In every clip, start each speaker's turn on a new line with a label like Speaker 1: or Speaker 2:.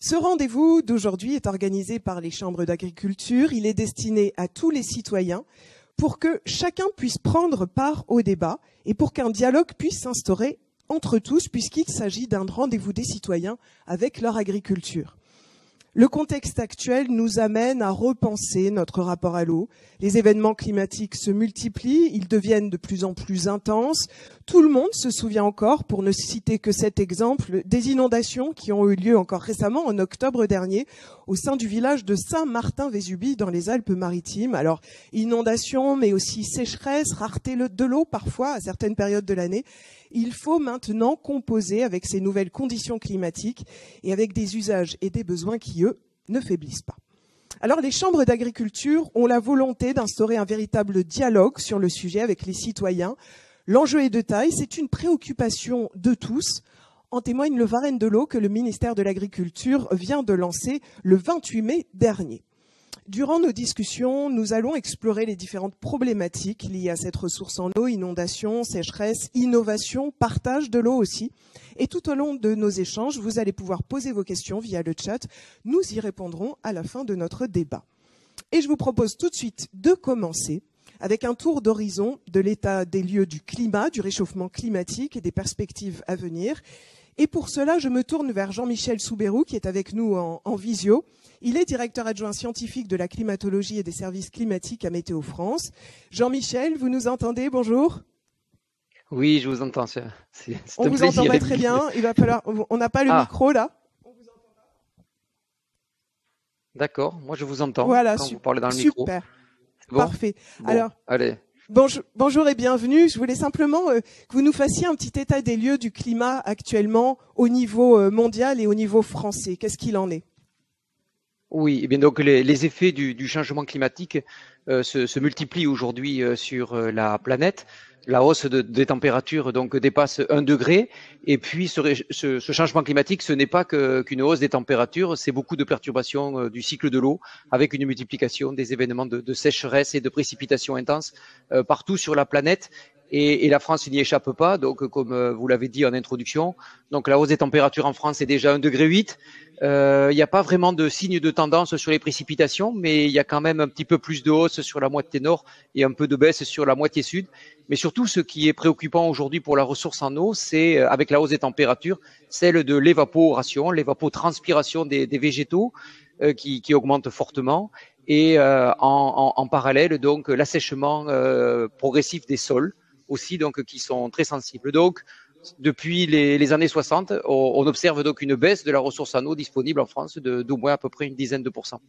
Speaker 1: Ce rendez-vous d'aujourd'hui est organisé par les chambres d'agriculture. Il est destiné à tous les citoyens pour que chacun puisse prendre part au débat et pour qu'un dialogue puisse s'instaurer entre tous, puisqu'il s'agit d'un rendez-vous des citoyens avec leur agriculture. Le contexte actuel nous amène à repenser notre rapport à l'eau. Les événements climatiques se multiplient, ils deviennent de plus en plus intenses. Tout le monde se souvient encore, pour ne citer que cet exemple, des inondations qui ont eu lieu encore récemment, en octobre dernier, au sein du village de Saint-Martin-Vésubie, dans les Alpes-Maritimes. Alors, inondations, mais aussi sécheresse, rareté de l'eau parfois, à certaines périodes de l'année. Il faut maintenant composer avec ces nouvelles conditions climatiques et avec des usages et des besoins qui, eux, ne faiblissent pas. Alors, les chambres d'agriculture ont la volonté d'instaurer un véritable dialogue sur le sujet avec les citoyens. L'enjeu est de taille, c'est une préoccupation de tous. En témoigne le Varenne de l'eau que le ministère de l'Agriculture vient de lancer le 28 mai dernier. Durant nos discussions, nous allons explorer les différentes problématiques liées à cette ressource en eau, inondation, sécheresse, innovation, partage de l'eau aussi. Et tout au long de nos échanges, vous allez pouvoir poser vos questions via le chat. Nous y répondrons à la fin de notre débat. Et je vous propose tout de suite de commencer avec un tour d'horizon de l'état des lieux du climat, du réchauffement climatique et des perspectives à venir. Et pour cela, je me tourne vers Jean-Michel Soubérou, qui est avec nous en visio. Il est directeur adjoint scientifique de la climatologie et des services climatiques à Météo France. Jean-Michel, vous nous entendez? Bonjour.
Speaker 2: Oui, je vous entends. C'est
Speaker 1: on vous entend pas très bien. Il va falloir. On n'a pas le micro là.
Speaker 2: D'accord. Moi, je vous entends.
Speaker 1: Voilà,
Speaker 2: quand vous parlez dans le micro.
Speaker 1: Super.
Speaker 2: Bon
Speaker 1: Parfait.
Speaker 2: Bon,
Speaker 1: alors,
Speaker 2: allez.
Speaker 1: Bonjour et bienvenue. Je voulais simplement que vous nous fassiez un petit état des lieux du climat actuellement au niveau mondial et au niveau français. Qu'est-ce qu'il en est?
Speaker 2: Oui, et bien donc les effets du changement climatique se multiplient aujourd'hui sur la planète. La hausse des températures donc dépasse 1 degré. Et puis ce changement climatique, ce n'est pas qu'une hausse des températures, c'est beaucoup de perturbations du cycle de l'eau, avec une multiplication des événements de sécheresse et de précipitations intenses partout sur la planète. Et la France n'y échappe pas, donc comme vous l'avez dit en introduction, donc la hausse des températures en France est déjà 1,8 degré. Il n'y a pas vraiment de signe de tendance sur les précipitations, mais il y a quand même un petit peu plus de hausse sur la moitié nord et un peu de baisse sur la moitié sud. Mais surtout, ce qui est préoccupant aujourd'hui pour la ressource en eau, c'est, avec la hausse des températures, celle de l'évaporation, l'évapotranspiration des végétaux qui augmente fortement. Et en parallèle, donc, l'assèchement progressif des sols aussi, donc, qui sont très sensibles. Donc, depuis les années 60, on observe donc une baisse de la ressource en eau disponible en France d'au moins à peu près une dizaine de %.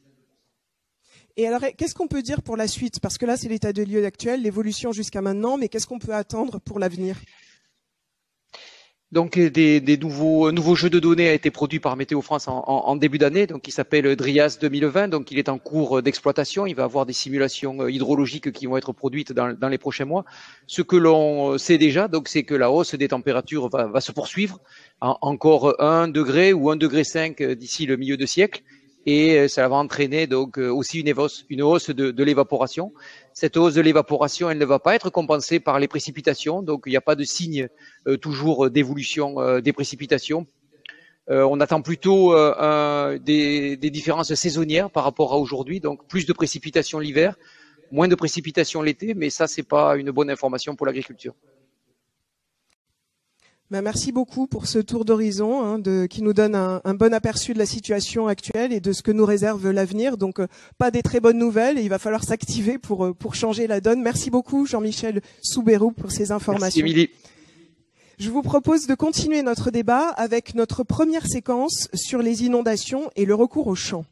Speaker 1: Et alors, qu'est-ce qu'on peut dire pour la suite? Parce que là, c'est l'état de lieu actuel, l'évolution jusqu'à maintenant, mais qu'est-ce qu'on peut attendre pour l'avenir?
Speaker 2: Donc, des nouveaux jeux de données a été produit par Météo France en début d'année, donc qui s'appelle DRIAS 2020. Donc, il est en cours d'exploitation. Il va avoir des simulations hydrologiques qui vont être produites dans les prochains mois. Ce que l'on sait déjà, donc, c'est que la hausse des températures va se poursuivre, encore 1 degré ou 1,5 degré d'ici le milieu de siècle. Et ça va entraîner donc aussi une hausse de l'évaporation. Cette hausse de l'évaporation, elle ne va pas être compensée par les précipitations, donc il n'y a pas de signe toujours d'évolution des précipitations. On attend plutôt des différences saisonnières par rapport à aujourd'hui, donc plus de précipitations l'hiver, moins de précipitations l'été, mais ça, c'est pas une bonne information pour l'agriculture.
Speaker 1: Merci beaucoup pour ce tour d'horizon qui nous donne un bon aperçu de la situation actuelle et de ce que nous réserve l'avenir. Donc, pas des très bonnes nouvelles et il va falloir s'activer pour changer la donne. Merci beaucoup, Jean-Michel Soubérou, pour ces informations.
Speaker 2: Merci, Émilie.
Speaker 1: Je vous propose de continuer notre débat avec notre première séquence sur les inondations et le recours aux champs.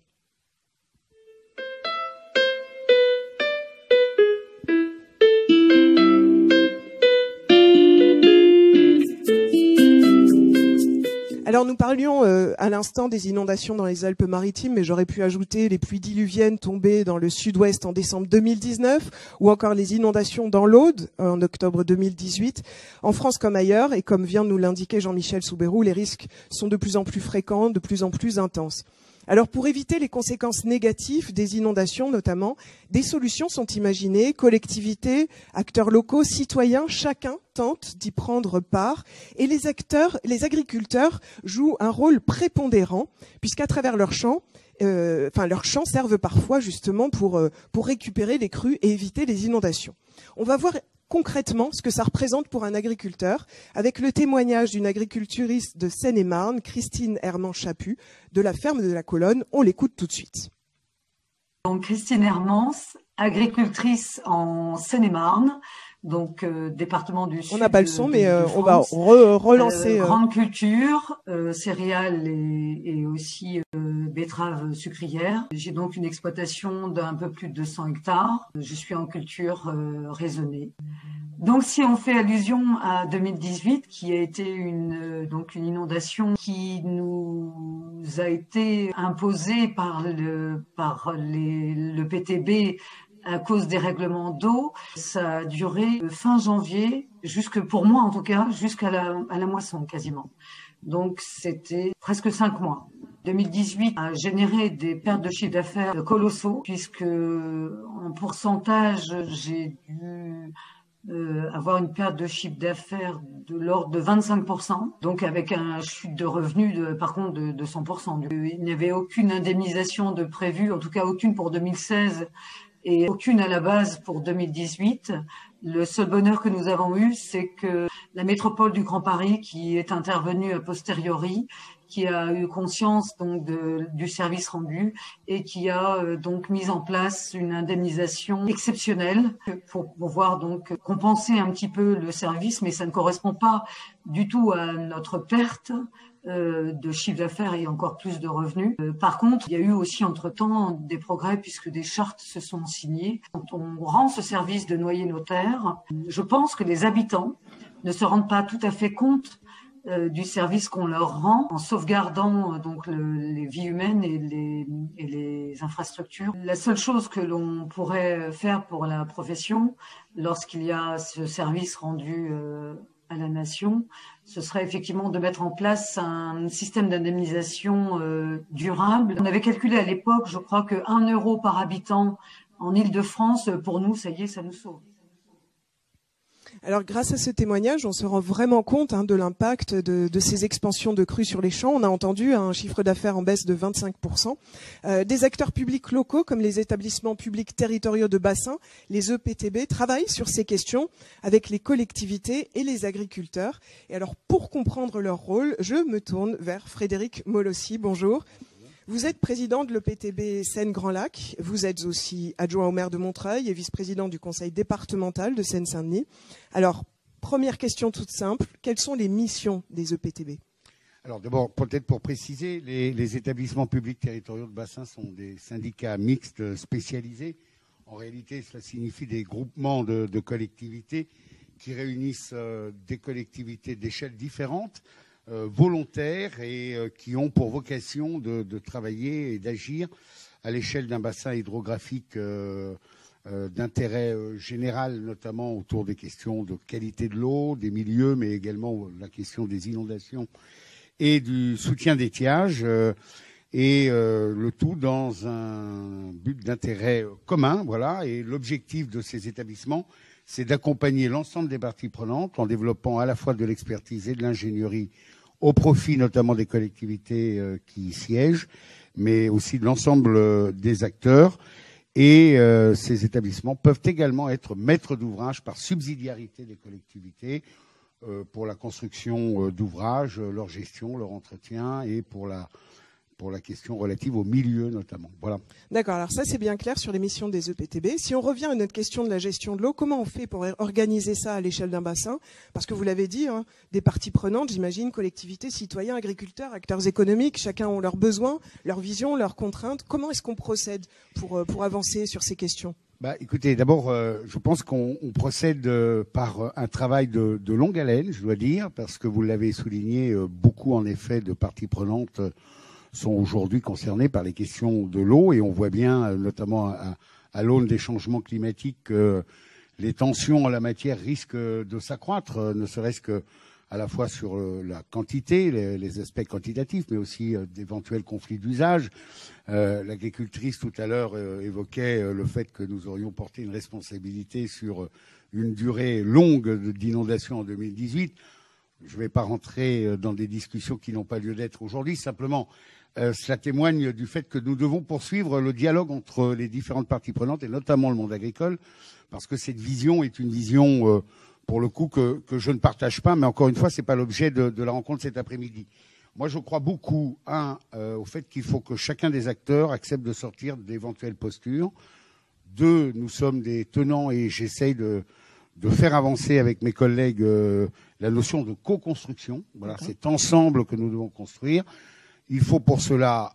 Speaker 1: Alors nous parlions à l'instant des inondations dans les Alpes-Maritimes, mais j'aurais pu ajouter les pluies diluviennes tombées dans le sud-ouest en décembre 2019, ou encore les inondations dans l'Aude en octobre 2018. En France comme ailleurs, et comme vient de nous l'indiquer Jean-Michel Soubérou, les risques sont de plus en plus fréquents, de plus en plus intenses. Alors pour éviter les conséquences négatives des inondations notamment, des solutions sont imaginées, collectivités, acteurs locaux, citoyens, chacun tente d'y prendre part et les agriculteurs jouent un rôle prépondérant puisqu'à travers leurs champs servent parfois justement pour récupérer les crues et éviter les inondations. On va voir concrètement ce que ça représente pour un agriculteur avec le témoignage d'une agriculturiste de Seine-et-Marne, Christine Hermans-Chaput, de la ferme de la Colonne. On l'écoute tout de suite.
Speaker 3: Donc Christine Hermans, agricultrice en Seine-et-Marne, donc département du Sud.
Speaker 1: On n'a pas le son, mais on va relancer.
Speaker 3: Grande culture, céréales et aussi betteraves sucrières. J'ai donc une exploitation d'un peu plus de 100 hectares. Je suis en culture raisonnée. Donc si on fait allusion à 2018, qui a été une inondation qui nous a été imposée par le PTB à cause des règlements d'eau, ça a duré fin janvier, pour moi en tout cas, jusqu'à la moisson quasiment. Donc c'était presque 5 mois. 2018 a généré des pertes de chiffre d'affaires colossaux, puisque en pourcentage, j'ai dû avoir une perte de chiffre d'affaires de l'ordre de 25%, donc avec un chute de revenus par contre de 100%. Il n'y avait aucune indemnisation de prévue, en tout cas aucune pour 2016 et aucune à la base pour 2018. Le seul bonheur que nous avons eu, c'est que la métropole du Grand Paris, qui est intervenue a posteriori, qui a eu conscience donc du service rendu et qui a donc mis en place une indemnisation exceptionnelle pour pouvoir donc compenser un petit peu le service, mais ça ne correspond pas du tout à notre perte de chiffre d'affaires et encore plus de revenus. Par contre, il y a eu aussi entre-temps des progrès puisque des chartes se sont signées. Quand on rend ce service de noyer notaire, je pense que les habitants ne se rendent pas tout à fait compte du service qu'on leur rend en sauvegardant donc les vies humaines et les infrastructures. La seule chose que l'on pourrait faire pour la profession lorsqu'il y a ce service rendu à la nation, ce serait effectivement de mettre en place un système d'indemnisation durable. On avait calculé à l'époque, je crois que 1 euro par habitant en Île-de-France, pour nous, ça y est, ça nous sauve.
Speaker 1: Alors, grâce à ce témoignage, on se rend vraiment compte de l'impact de ces expansions de crues sur les champs. On a entendu un chiffre d'affaires en baisse de 25%. Des acteurs publics locaux, comme les établissements publics territoriaux de bassin, les EPTB, travaillent sur ces questions avec les collectivités et les agriculteurs. Et alors, pour comprendre leur rôle, je me tourne vers Frédéric Molossi. Bonjour. Vous êtes président de l'EPTB Seine-Grand Lac. Vous êtes aussi adjoint au maire de Montreuil et vice-président du conseil départemental de Seine-Saint-Denis. Alors, première question toute simple. Quelles sont les missions des EPTB ?
Speaker 4: Alors d'abord, peut-être pour préciser, les établissements publics territoriaux de bassin sont des syndicats mixtes spécialisés. En réalité, cela signifie des groupements de collectivités qui réunissent des collectivités d'échelles différentes, volontaires et qui ont pour vocation de travailler et d'agir à l'échelle d'un bassin hydrographique d'intérêt général, notamment autour des questions de qualité de l'eau, des milieux, mais également la question des inondations et du soutien d'étiage, et le tout dans un but d'intérêt commun. Voilà. Et l'objectif de ces établissements, c'est d'accompagner l'ensemble des parties prenantes en développant à la fois de l'expertise et de l'ingénierie au profit notamment des collectivités qui y siègent, mais aussi de l'ensemble des acteurs. Et ces établissements peuvent également être maîtres d'ouvrage par subsidiarité des collectivités pour la construction d'ouvrages, leur gestion, leur entretien et pour la question relative au milieu notamment. Voilà.
Speaker 1: D'accord, alors ça c'est bien clair sur les missions des EPTB. Si on revient à notre question de la gestion de l'eau, comment on fait pour organiser ça à l'échelle d'un bassin ? Parce que vous l'avez dit, des parties prenantes, j'imagine, collectivités, citoyens, agriculteurs, acteurs économiques, chacun ont leurs besoins, leurs visions, leurs contraintes. Comment est-ce qu'on procède pour avancer sur ces questions ?
Speaker 4: Écoutez, d'abord, je pense qu'on procède par un travail de longue haleine, je dois dire, parce que vous l'avez souligné, beaucoup en effet de parties prenantes sont aujourd'hui concernés par les questions de l'eau et on voit bien, notamment à l'aune des changements climatiques, que les tensions en la matière risquent de s'accroître, ne serait-ce que à la fois sur la quantité, les aspects quantitatifs, mais aussi d'éventuels conflits d'usage. L'agricultrice tout à l'heure évoquait le fait que nous aurions porté une responsabilité sur une durée longue d'inondation en 2018. Je ne vais pas rentrer dans des discussions qui n'ont pas lieu d'être aujourd'hui. Simplement, cela témoigne du fait que nous devons poursuivre le dialogue entre les différentes parties prenantes, et notamment le monde agricole, parce que cette vision est une vision, pour le coup, que je ne partage pas. Mais encore une fois, ce n'est pas l'objet de la rencontre cet après-midi. Moi, je crois beaucoup, au fait qu'il faut que chacun des acteurs accepte de sortir d'éventuelles postures. 2, nous sommes des tenants, et j'essaye de faire avancer avec mes collègues la notion de co-construction. Voilà, c'est ensemble que nous devons construire. Il faut pour cela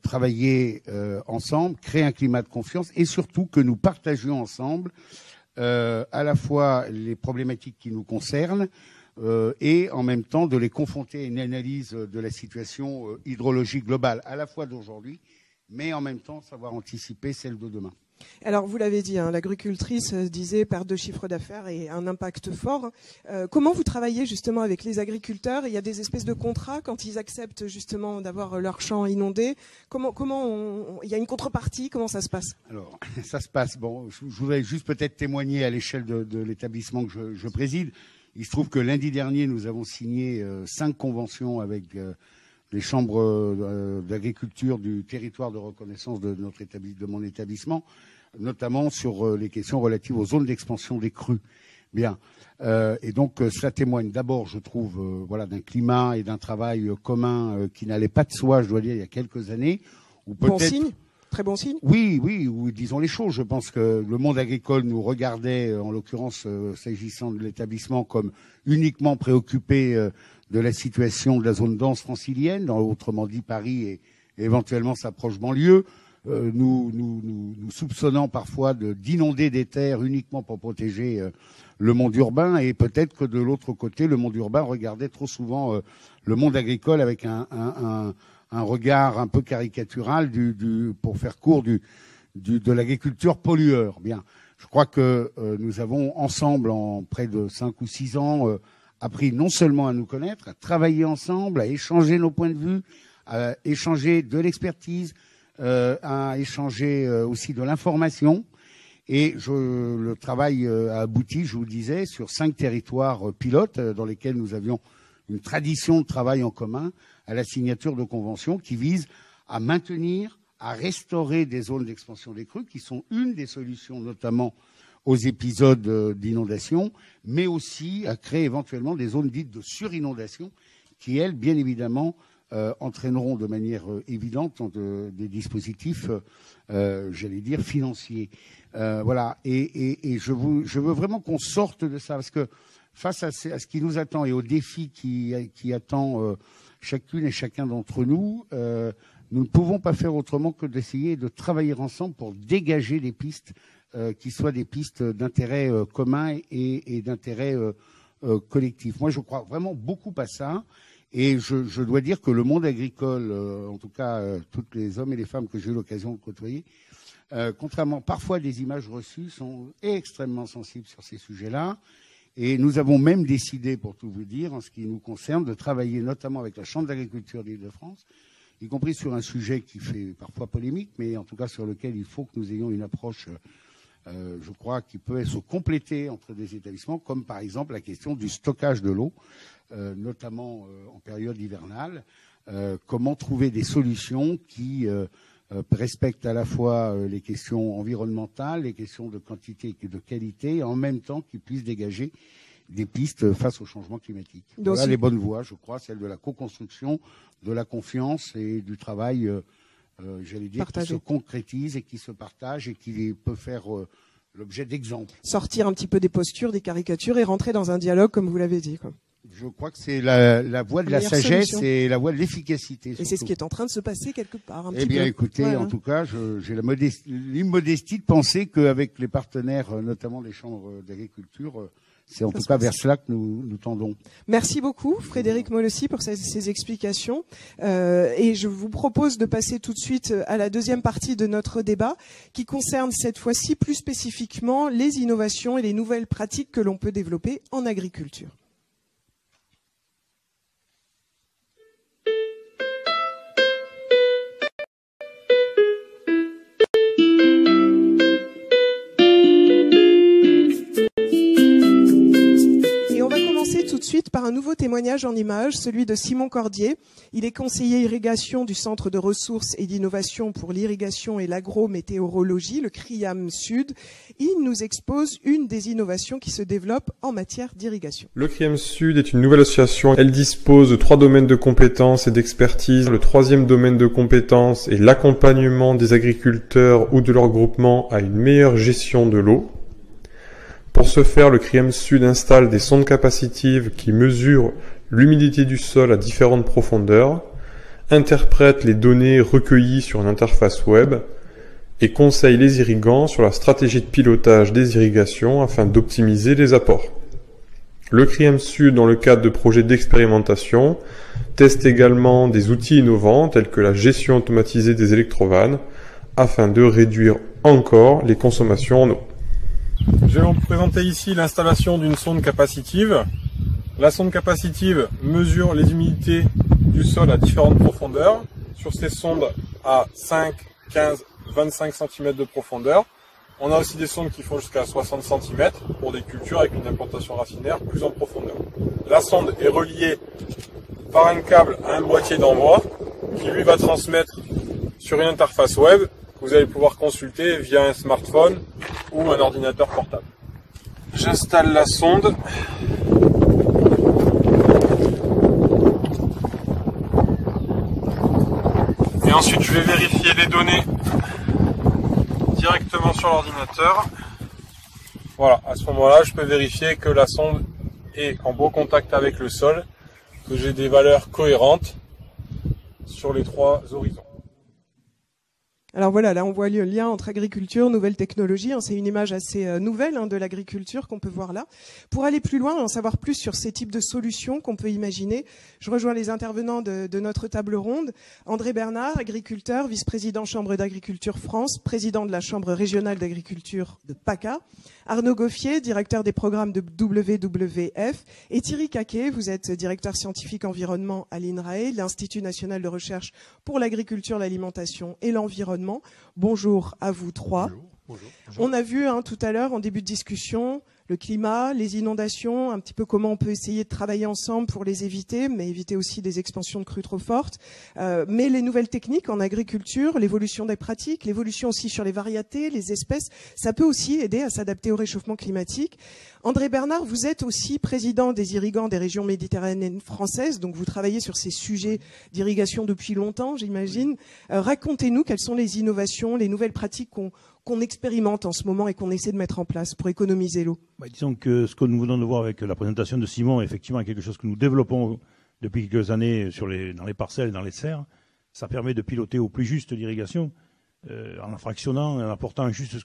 Speaker 4: travailler ensemble, créer un climat de confiance, et surtout que nous partagions ensemble à la fois les problématiques qui nous concernent et en même temps de les confronter à une analyse de la situation hydrologique globale, à la fois d'aujourd'hui, mais en même temps savoir anticiper celle de demain.
Speaker 1: Alors, vous l'avez dit, hein, l'agricultrice disait perte de chiffre d'affaires et un impact fort. Comment vous travaillez justement avec les agriculteurs? Il y a des espèces de contrats quand ils acceptent justement d'avoir leur champ inondé. Il y a une contrepartie? Comment ça se passe?
Speaker 4: Alors, ça se passe. Bon, je voudrais juste peut-être témoigner à l'échelle de l'établissement que je préside. Il se trouve que lundi dernier, nous avons signé 5 conventions avec les chambres d'agriculture du territoire de reconnaissance de mon établissement, notamment sur les questions relatives aux zones d'expansion des crues. Bien. Et donc, cela témoigne d'abord, je trouve, d'un climat et d'un travail commun qui n'allait pas de soi, je dois dire, il y a quelques années.
Speaker 1: Bon signe. Très bon signe.
Speaker 4: Oui, ou disons les choses. Je pense que le monde agricole nous regardait, en l'occurrence, s'agissant de l'établissement, comme uniquement préoccupé de la situation de la zone dense francilienne, autrement dit Paris et éventuellement sa proche banlieue, nous soupçonnant parfois d'inonder des terres uniquement pour protéger le monde urbain, et peut-être que de l'autre côté, le monde urbain regardait trop souvent le monde agricole avec un regard un peu caricatural pour faire court de l'agriculture pollueur. Bien, je crois que nous avons ensemble, en près de 5 ou 6 ans, appris non seulement à nous connaître, à travailler ensemble, à échanger nos points de vue, à échanger de l'expertise, à échanger aussi de l'information. Et le travail a abouti, je vous le disais, sur 5 territoires pilotes dans lesquels nous avions une tradition de travail en commun, à la signature de conventions qui visent à maintenir, à restaurer des zones d'expansion des crues, qui sont une des solutions notamment aux épisodes d'inondation, mais aussi à créer éventuellement des zones dites de surinondation qui, elles, bien évidemment, entraîneront de manière évidente des dispositifs, j'allais dire, financiers. Voilà. Et je veux vraiment qu'on sorte de ça, parce que face à ce qui nous attend et aux défis qui attend chacune et chacun d'entre nous, nous ne pouvons pas faire autrement que d'essayer de travailler ensemble pour dégager des pistes qui soient des pistes d'intérêt commun et d'intérêt collectif. Moi, je crois vraiment beaucoup à ça. Et je dois dire que le monde agricole, en tout cas tous les hommes et les femmes que j'ai eu l'occasion de côtoyer, contrairement parfois à des images reçues, sont extrêmement sensibles sur ces sujets-là. Et nous avons même décidé, pour tout vous dire, en ce qui nous concerne, de travailler notamment avec la Chambre d'agriculture d'Île-de-France, y compris sur un sujet qui fait parfois polémique, mais en tout cas sur lequel il faut que nous ayons une approche, je crois, qui peut se compléter entre des établissements, comme par exemple la question du stockage de l'eau, notamment en période hivernale. Comment trouver des solutions qui respectent à la fois les questions environnementales, les questions de quantité et de qualité, et en même temps qui puissent dégager des pistes face au changement climatique. Donc, voilà les bonnes voies, je crois, celle de la co-construction, de la confiance et du travail, j'allais dire, qui se concrétise et qui se partage et qui peut faire l'objet d'exemples.
Speaker 1: Sortir un petit peu des postures, des caricatures et rentrer dans un dialogue, comme vous l'avez dit, quoi.
Speaker 4: Je croit que c'est la voie de la sagesse et la voie de l'efficacité.
Speaker 1: Et c'est ce qui est en train de se passer quelque part.
Speaker 4: Eh bien, écoutez, voilà. En tout cas, j'ai l'immodestie de penser qu'avec les partenaires, notamment les chambres d'agriculture, c'est en tout cas vers cela que nous tendons.
Speaker 1: Merci beaucoup, Frédéric Molossi, pour ces explications. Et je vous propose de passer tout de suite à la deuxième partie de notre débat, qui concerne cette fois-ci plus spécifiquement les innovations et les nouvelles pratiques que l'on peut développer en agriculture. un nouveau témoignage en images, celui de Simon Cordier. Il est conseiller irrigation du Centre de ressources et d'innovation pour l'irrigation et l'agrométéorologie, le CRIAM Sud. Il nous expose une des innovations qui se développent en matière d'irrigation.
Speaker 5: Le CRIAM Sud est une nouvelle association. Elle dispose de 3 domaines de compétences et d'expertise. Le 3e domaine de compétences est l'accompagnement des agriculteurs ou de leurs groupements à une meilleure gestion de l'eau. Pour ce faire, le CRIAM Sud installe des sondes capacitives qui mesurent l'humidité du sol à différentes profondeurs, interprètent les données recueillies sur une interface web et conseille les irrigants sur la stratégie de pilotage des irrigations afin d'optimiser les apports. Le CRIAM Sud, dans le cadre de projets d'expérimentation, teste également des outils innovants tels que la gestion automatisée des électrovannes afin de réduire encore les consommations en eau.
Speaker 6: Je vais vous présenter ici l'installation d'une sonde capacitive. La sonde capacitive mesure les humidités du sol à différentes profondeurs. Sur ces sondes à 5, 15, 25 cm de profondeur. On a aussi des sondes qui font jusqu'à 60 cm pour des cultures avec une implantation racinaire plus en profondeur. La sonde est reliée par un câble à un boîtier d'envoi qui lui va transmettre sur une interface web que vous allez pouvoir consulter via un smartphone ou un ordinateur portable. J'installe la sonde. Et ensuite je vais vérifier les données directement sur l'ordinateur. Voilà, à ce moment-là, je peux vérifier que la sonde est en bon contact avec le sol, que j'ai des valeurs cohérentes sur les 3 horizons.
Speaker 1: Alors voilà, là on voit le lien entre agriculture, nouvelles technologies. C'est une image assez nouvelle de l'agriculture qu'on peut voir là. Pour aller plus loin et en savoir plus sur ces types de solutions qu'on peut imaginer, je rejoins les intervenants de notre table ronde. André Bernard, agriculteur, vice-président Chambre d'agriculture France, président de la Chambre régionale d'agriculture de PACA. Arnaud Goffier, directeur des programmes de WWF. Et Thierry Caquet, vous êtes directeur scientifique environnement à l'INRAE, l'Institut national de recherche pour l'agriculture, l'alimentation et l'environnement. Bonjour à vous 3.
Speaker 6: Bonjour.
Speaker 1: On a vu tout à l'heure en début de discussion le climat, les inondations, un petit peu comment on peut essayer de travailler ensemble pour les éviter, mais éviter aussi des expansions de crues trop fortes. Mais les nouvelles techniques en agriculture, l'évolution des pratiques, l'évolution aussi sur les variétés, les espèces, ça peut aussi aider à s'adapter au réchauffement climatique. André Bernard, vous êtes aussi président des irrigants des régions méditerranéennes françaises, donc vous travaillez sur ces sujets d'irrigation depuis longtemps, j'imagine. Racontez-nous quelles sont les innovations, les nouvelles pratiques qu'on expérimente en ce moment et qu'on essaie de mettre en place pour économiser l'eau.
Speaker 7: Disons que ce que nous venons de voir avec la présentation de Simon, effectivement, est quelque chose que nous développons depuis quelques années dans les parcelles, dans les serres. Ça permet de piloter au plus juste l'irrigation, en fractionnant, en apportant juste ce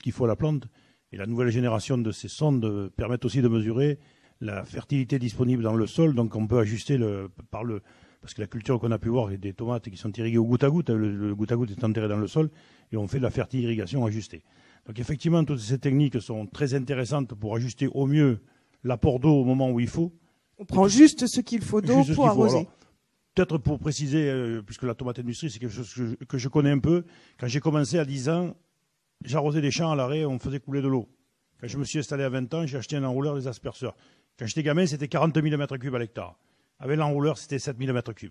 Speaker 7: qu'il faut à la plante. Et la nouvelle génération de ces sondes permettent aussi de mesurer la fertilité disponible dans le sol. Donc on peut ajuster parce que la culture qu'on a pu voir est des tomates qui sont irriguées au goutte à goutte. Le goutte à goutte est enterré dans le sol et on fait de la fertilisation ajustée. Donc effectivement, toutes ces techniques sont très intéressantes pour ajuster au mieux l'apport d'eau au moment où il faut.
Speaker 1: On prend juste ce qu'il faut d'eau pour arroser. Alors,
Speaker 7: peut-être pour préciser, puisque la tomate industrie, c'est quelque chose que je connais un peu. Quand j'ai commencé à 10 ans, j'arrosais des champs à l'arrêt, on faisait couler de l'eau. Quand je me suis installé à 20 ans, j'ai acheté un enrouleur, des asperceurs. Quand j'étais gamin, c'était 40 000 m3 à l'hectare. Avec l'enrouleur, c'était 7 000 m3.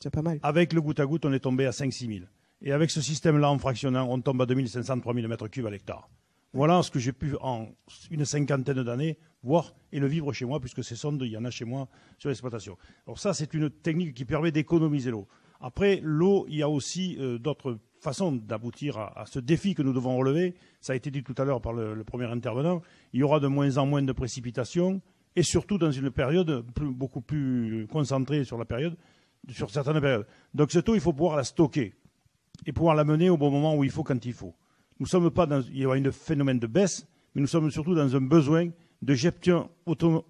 Speaker 1: C'est pas mal.
Speaker 7: Avec le goutte à goutte, on est tombé à 5-6 000. Et avec ce système-là, en fractionnant, on tombe à 2500-3000 m3 à l'hectare. Voilà ce que j'ai pu, en une cinquantaine d'années, voir et le vivre chez moi, puisque ces sondes, il y en a chez moi sur l'exploitation. Alors ça, c'est une technique qui permet d'économiser l'eau. Après, l'eau, il y a aussi d'autres façons d'aboutir à ce défi que nous devons relever. Ça a été dit tout à l'heure par le premier intervenant. Il y aura de moins en moins de précipitations, et surtout dans une période beaucoup plus concentrée sur certaines périodes. Donc cette eau, il faut pouvoir la stocker et pouvoir la mener au bon moment où il faut, quand il faut. Nous ne sommes pas il y a un phénomène de baisse, mais nous sommes surtout dans un besoin de gestion optimisée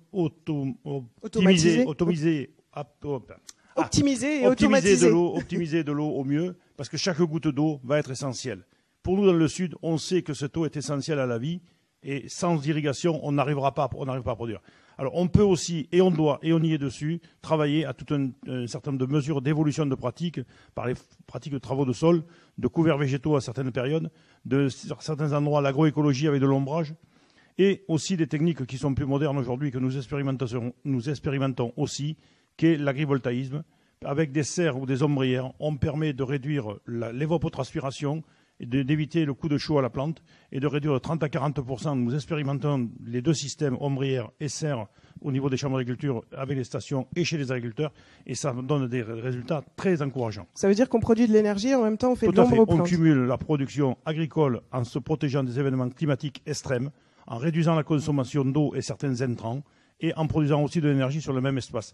Speaker 7: de l'eau au mieux, parce que chaque goutte d'eau va être essentielle. Pour nous, dans le Sud, on sait que cette eau est essentielle à la vie, et sans irrigation, on n'arrive pas à produire. Alors, on peut aussi, et on doit, et on y est dessus, travailler à tout un certain nombre de mesures d'évolution de pratiques, par les pratiques de travaux de sol, de couverts végétaux à certaines périodes, sur certains endroits, l'agroécologie avec de l'ombrage, et aussi des techniques qui sont plus modernes aujourd'hui que nous expérimentons aussi, qu'est l'agrivoltaïsme. Avec des serres ou des ombrières, on permet de réduire l'évapotranspiration et d'éviter le coup de chaud à la plante et de réduire de 30 à 40%. Nous expérimentons les deux systèmes, ombrières et serres, au niveau des chambres d'agriculture avec les stations et chez les agriculteurs, et ça donne des résultats très encourageants.
Speaker 1: Ça veut dire qu'on produit de l'énergie et en même temps on fait
Speaker 7: Tout
Speaker 1: de l'ombre aux plantes.
Speaker 7: On cumule la production agricole en se protégeant des événements climatiques extrêmes, en réduisant la consommation d'eau et certains intrants, et en produisant aussi de l'énergie sur le même espace.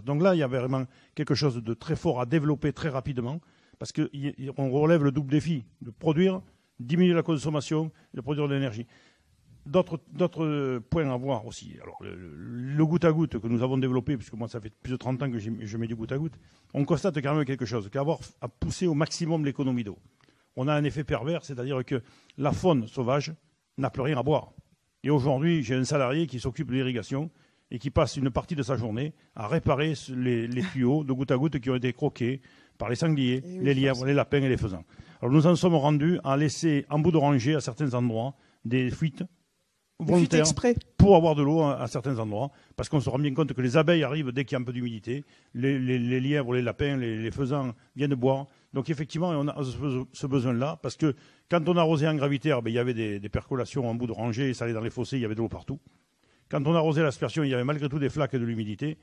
Speaker 7: Donc là, il y a vraiment quelque chose de très fort à développer très rapidement, parce qu'on relève le double défi de produire, diminuer la consommation et de produire de l'énergie. D'autres points à voir aussi. Alors, le goutte à goutte que nous avons développé, puisque moi ça fait plus de 30 ans que je mets du goutte à goutte, on constate quand même quelque chose, qu'avoir à pousser au maximum l'économie d'eau. On a un effet pervers, c'est-à-dire que la faune sauvage n'a plus rien à boire. Et aujourd'hui, j'ai un salarié qui s'occupe de l'irrigation et qui passe une partie de sa journée à réparer les tuyaux de goutte à goutte qui ont été croqués par les sangliers, les lièvres, les lapins et les faisans. Alors nous en sommes rendus à laisser en bout de rangée à certains endroits des fuites volontaires pour avoir de l'eau à certains endroits, parce qu'on se rend bien compte que les abeilles arrivent dès qu'il y a un peu d'humidité, les lièvres, les lapins, les faisans viennent boire. Donc effectivement, on a ce besoin-là, parce que quand on arrosait en gravitaire, il y avait des percolations en bout de rangée, ça allait dans les fossés, il y avait de l'eau partout. Quand on arrosait l'aspersion, il y avait malgré tout des flaques et de l'humidité,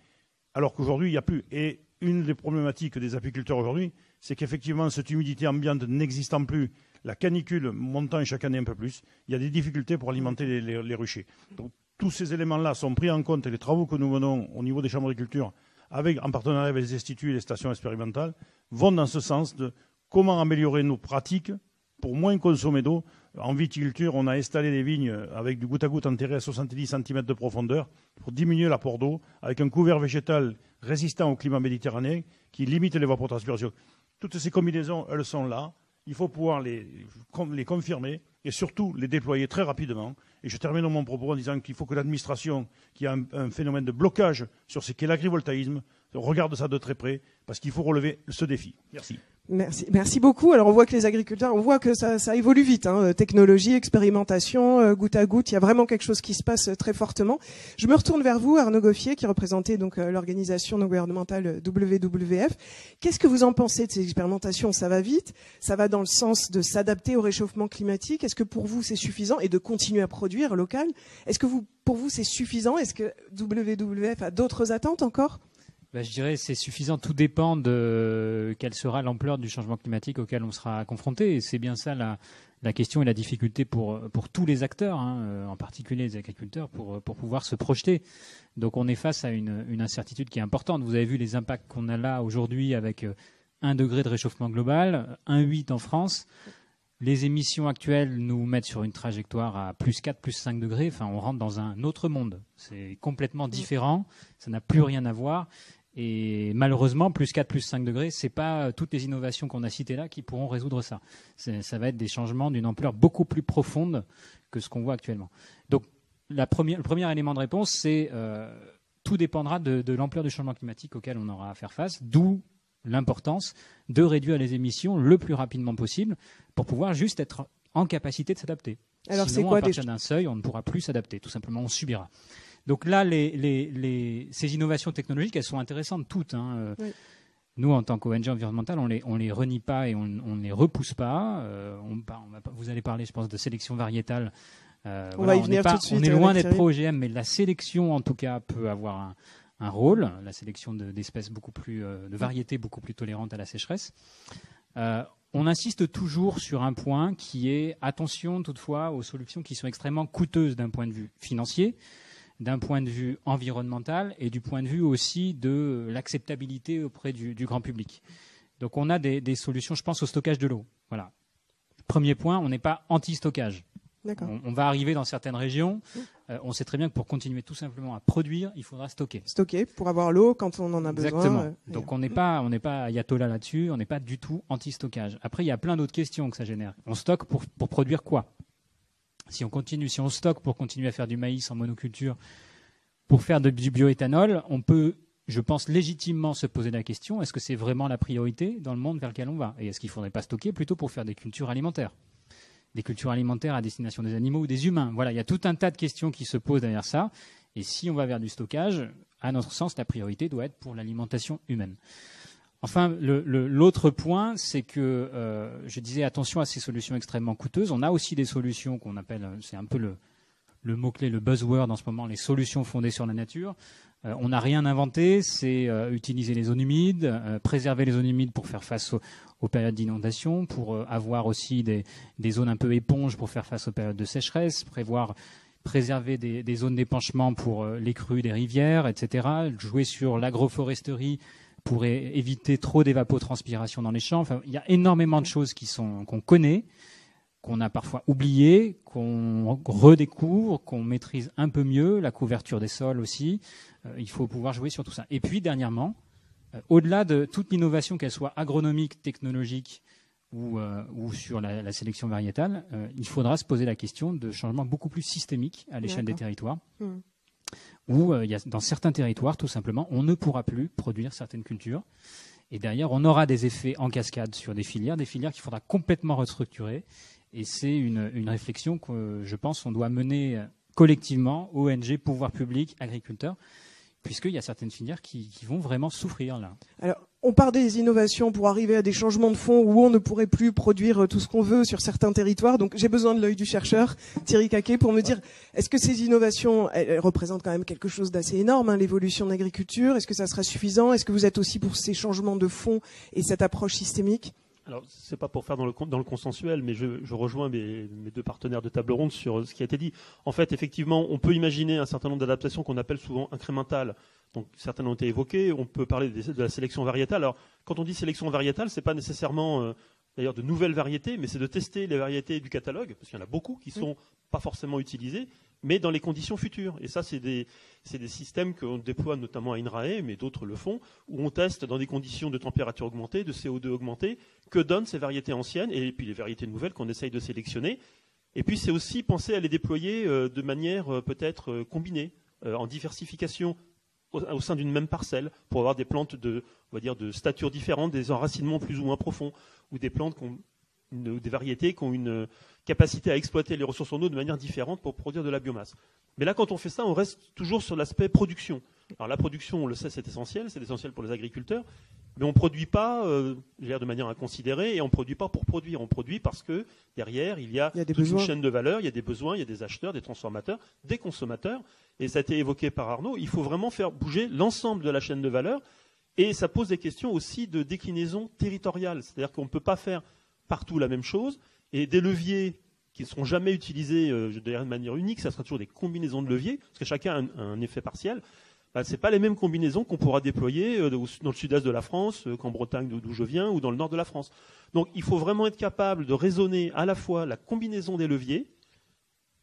Speaker 7: alors qu'aujourd'hui, il n'y a plus. Et une des problématiques des apiculteurs aujourd'hui, c'est qu'effectivement, cette humidité ambiante n'existant plus, la canicule montant chaque année un peu plus, il y a des difficultés pour alimenter les ruchers. Donc tous ces éléments-là sont pris en compte, et les travaux que nous menons au niveau des chambres d'agriculture, en partenariat avec les instituts et les stations expérimentales, vont dans ce sens de comment améliorer nos pratiques pour moins consommer d'eau. En viticulture, on a installé des vignes avec du goutte à goutte enterré à 70 cm de profondeur pour diminuer l'apport d'eau, avec un couvert végétal résistant au climat méditerranéen qui limite l'évapotranspiration. Toutes ces combinaisons, elles sont là. Il faut pouvoir les confirmer et surtout les déployer très rapidement. Et je termine mon propos en disant qu'il faut que l'administration, qui a un phénomène de blocage sur ce qu'est l'agrivoltaïsme, regarde ça de très près, parce qu'il faut relever ce défi. Merci.
Speaker 1: Merci beaucoup. Alors on voit que les agriculteurs, on voit que ça évolue vite, hein. Technologie, expérimentation, goutte à goutte, il y a vraiment quelque chose qui se passe très fortement. Je me retourne vers vous, Arnaud Goffier, qui représentait donc l'organisation non gouvernementale WWF. Qu'est-ce que vous en pensez de ces expérimentations? Ça va vite, ça va dans le sens de s'adapter au réchauffement climatique. Est-ce que pour vous c'est suffisant, et de continuer à produire local? Est-ce que pour vous c'est suffisant? Est-ce que WWF a d'autres attentes encore?
Speaker 8: Je dirais que c'est suffisant. Tout dépend de quelle sera l'ampleur du changement climatique auquel on sera confronté. Et c'est bien ça la question et la difficulté pour tous les acteurs, hein, en particulier les agriculteurs, pour pouvoir se projeter. Donc on est face à une incertitude qui est importante. Vous avez vu les impacts qu'on a là aujourd'hui avec 1 degré de réchauffement global, 1,8 en France. Les émissions actuelles nous mettent sur une trajectoire à plus 4, plus 5 degrés. Enfin, on rentre dans un autre monde. C'est complètement différent. Ça n'a plus rien à voir. Et malheureusement, plus 4, plus 5 degrés, c'est pas toutes les innovations qu'on a citées là qui pourront résoudre ça. Ça va être des changements d'une ampleur beaucoup plus profonde que ce qu'on voit actuellement. Donc, le premier élément de réponse, c'est tout dépendra de l'ampleur du changement climatique auquel on aura à faire face, d'où l'importance de réduire les émissions le plus rapidement possible pour pouvoir juste être en capacité de s'adapter.
Speaker 1: Alors,
Speaker 8: sinon, à partir d'un seuil, on ne pourra plus s'adapter. Tout simplement, on subira. Donc là, ces innovations technologiques, elles sont intéressantes toutes, hein. Oui. Nous, en tant qu'ONG environnementale, on les renie pas et on ne les repousse pas. Vous allez parler, je pense, de sélection variétale.
Speaker 1: On va y venir tout de suite.
Speaker 8: On est loin d'être pro-OGM, mais la sélection, en tout cas, peut avoir un rôle. La sélection d'espèces beaucoup plus, de variétés beaucoup plus tolérantes à la sécheresse. On insiste toujours sur un point qui est attention toutefois aux solutions qui sont extrêmement coûteuses d'un point de vue financier, d'un point de vue environnemental et du point de vue aussi de l'acceptabilité auprès du grand public. Donc on a des solutions, je pense au stockage de l'eau. Voilà. Premier point, on n'est pas anti-stockage. On va arriver dans certaines régions. On sait très bien que pour continuer tout simplement à produire, il faudra stocker.
Speaker 1: Stocker pour avoir l'eau quand on en a besoin.
Speaker 8: Exactement. Donc on n'est pas ayatollah là-dessus, on n'est pas du tout anti-stockage. Après, il y a plein d'autres questions que ça génère. On stocke pour produire quoi ? Si on stocke pour continuer à faire du maïs en monoculture, pour faire du bioéthanol, on peut, je pense, légitimement se poser la question, est-ce que c'est vraiment la priorité dans le monde vers lequel on va ? Et est-ce qu'il ne faudrait pas stocker plutôt pour faire des cultures alimentaires ? des cultures alimentaires à destination des animaux ou des humains. Voilà, il y a tout un tas de questions qui se posent derrière ça. Et si on va vers du stockage, à notre sens, la priorité doit être pour l'alimentation humaine. Enfin, l'autre point, c'est que je disais attention à ces solutions extrêmement coûteuses. On a aussi des solutions qu'on appelle, c'est un peu le mot-clé, le buzzword en ce moment, les solutions fondées sur la nature. On n'a rien inventé, c'est utiliser les zones humides, préserver les zones humides pour faire face aux périodes d'inondation, pour avoir aussi des zones un peu éponges pour faire face aux périodes de sécheresse, préserver des zones d'épanchement pour les crues des rivières, etc. Jouer sur l'agroforesterie pour éviter trop d'évapotranspiration dans les champs. Enfin, il y a énormément de choses qu'on connaît, qu'on a parfois oubliées, qu'on redécouvre, qu'on maîtrise un peu mieux, la couverture des sols aussi. Il faut pouvoir jouer sur tout ça. Et puis, dernièrement, au-delà de toute l'innovation, qu'elle soit agronomique, technologique ou sur la sélection variétale, il faudra se poser la question de changements beaucoup plus systémiques à l'échelle des territoires. Où dans certains territoires, tout simplement, on ne pourra plus produire certaines cultures. Et derrière, on aura des effets en cascade sur des filières qu'il faudra complètement restructurer. Et c'est une réflexion que je pense on doit mener collectivement, ONG, pouvoir public, agriculteurs, puisqu'il y a certaines filières qui vont vraiment souffrir là.
Speaker 1: Alors, on part des innovations pour arriver à des changements de fond où on ne pourrait plus produire tout ce qu'on veut sur certains territoires. Donc, j'ai besoin de l'œil du chercheur, Thierry Caquet, pour me dire, est-ce que ces innovations, elles représentent quand même quelque chose d'assez énorme, hein, l'évolution de l'agriculture? Est-ce que ça sera suffisant? Est-ce que vous êtes aussi pour ces changements de fond et cette approche systémique?
Speaker 9: Alors, c'est pas pour faire dans le consensuel, mais je rejoins mes deux partenaires de table ronde sur ce qui a été dit. En fait, effectivement, on peut imaginer un certain nombre d'adaptations qu'on appelle souvent incrémentales. Donc, certaines ont été évoquées. On peut parler de la sélection variétale. Alors, quand on dit sélection variétale, c'est pas nécessairement d'ailleurs de nouvelles variétés, mais c'est de tester les variétés du catalogue, parce qu'il y en a beaucoup qui sont pas forcément utilisées, mais dans les conditions futures. Et ça, c'est des systèmes qu'on déploie notamment à INRAE, mais d'autres le font, où on teste dans des conditions de température augmentée, de CO2 augmenté, que donnent ces variétés anciennes, et puis les variétés nouvelles qu'on essaye de sélectionner. Et puis c'est aussi penser à les déployer de manière peut-être combinée, en diversification au sein d'une même parcelle, pour avoir des plantes de stature différente, des enracinements plus ou moins profonds, ou des plantes des variétés qui ont une capacité à exploiter les ressources en eau de manière différente pour produire de la biomasse. Mais là, quand on fait ça, on reste toujours sur l'aspect production. Alors la production, on le sait, c'est essentiel pour les agriculteurs, mais on ne produit pas de manière inconsidérée, et on ne produit pas pour produire. On produit parce que derrière, il y a toute une chaîne de valeur, il y a des besoins, il y a des acheteurs, des transformateurs, des consommateurs, et ça a été évoqué par Arnaud, il faut vraiment faire bouger l'ensemble de la chaîne de valeur, et ça pose des questions aussi de déclinaison territoriale. C'est-à-dire qu'on ne peut pas faire partout la même chose, et des leviers qui ne seront jamais utilisés de manière unique, ça sera toujours des combinaisons de leviers, parce que chacun a un effet partiel. Ce n'est pas les mêmes combinaisons qu'on pourra déployer dans le sud-est de la France, qu'en Bretagne d'où je viens, ou dans le nord de la France. Donc il faut vraiment être capable de raisonner à la fois la combinaison des leviers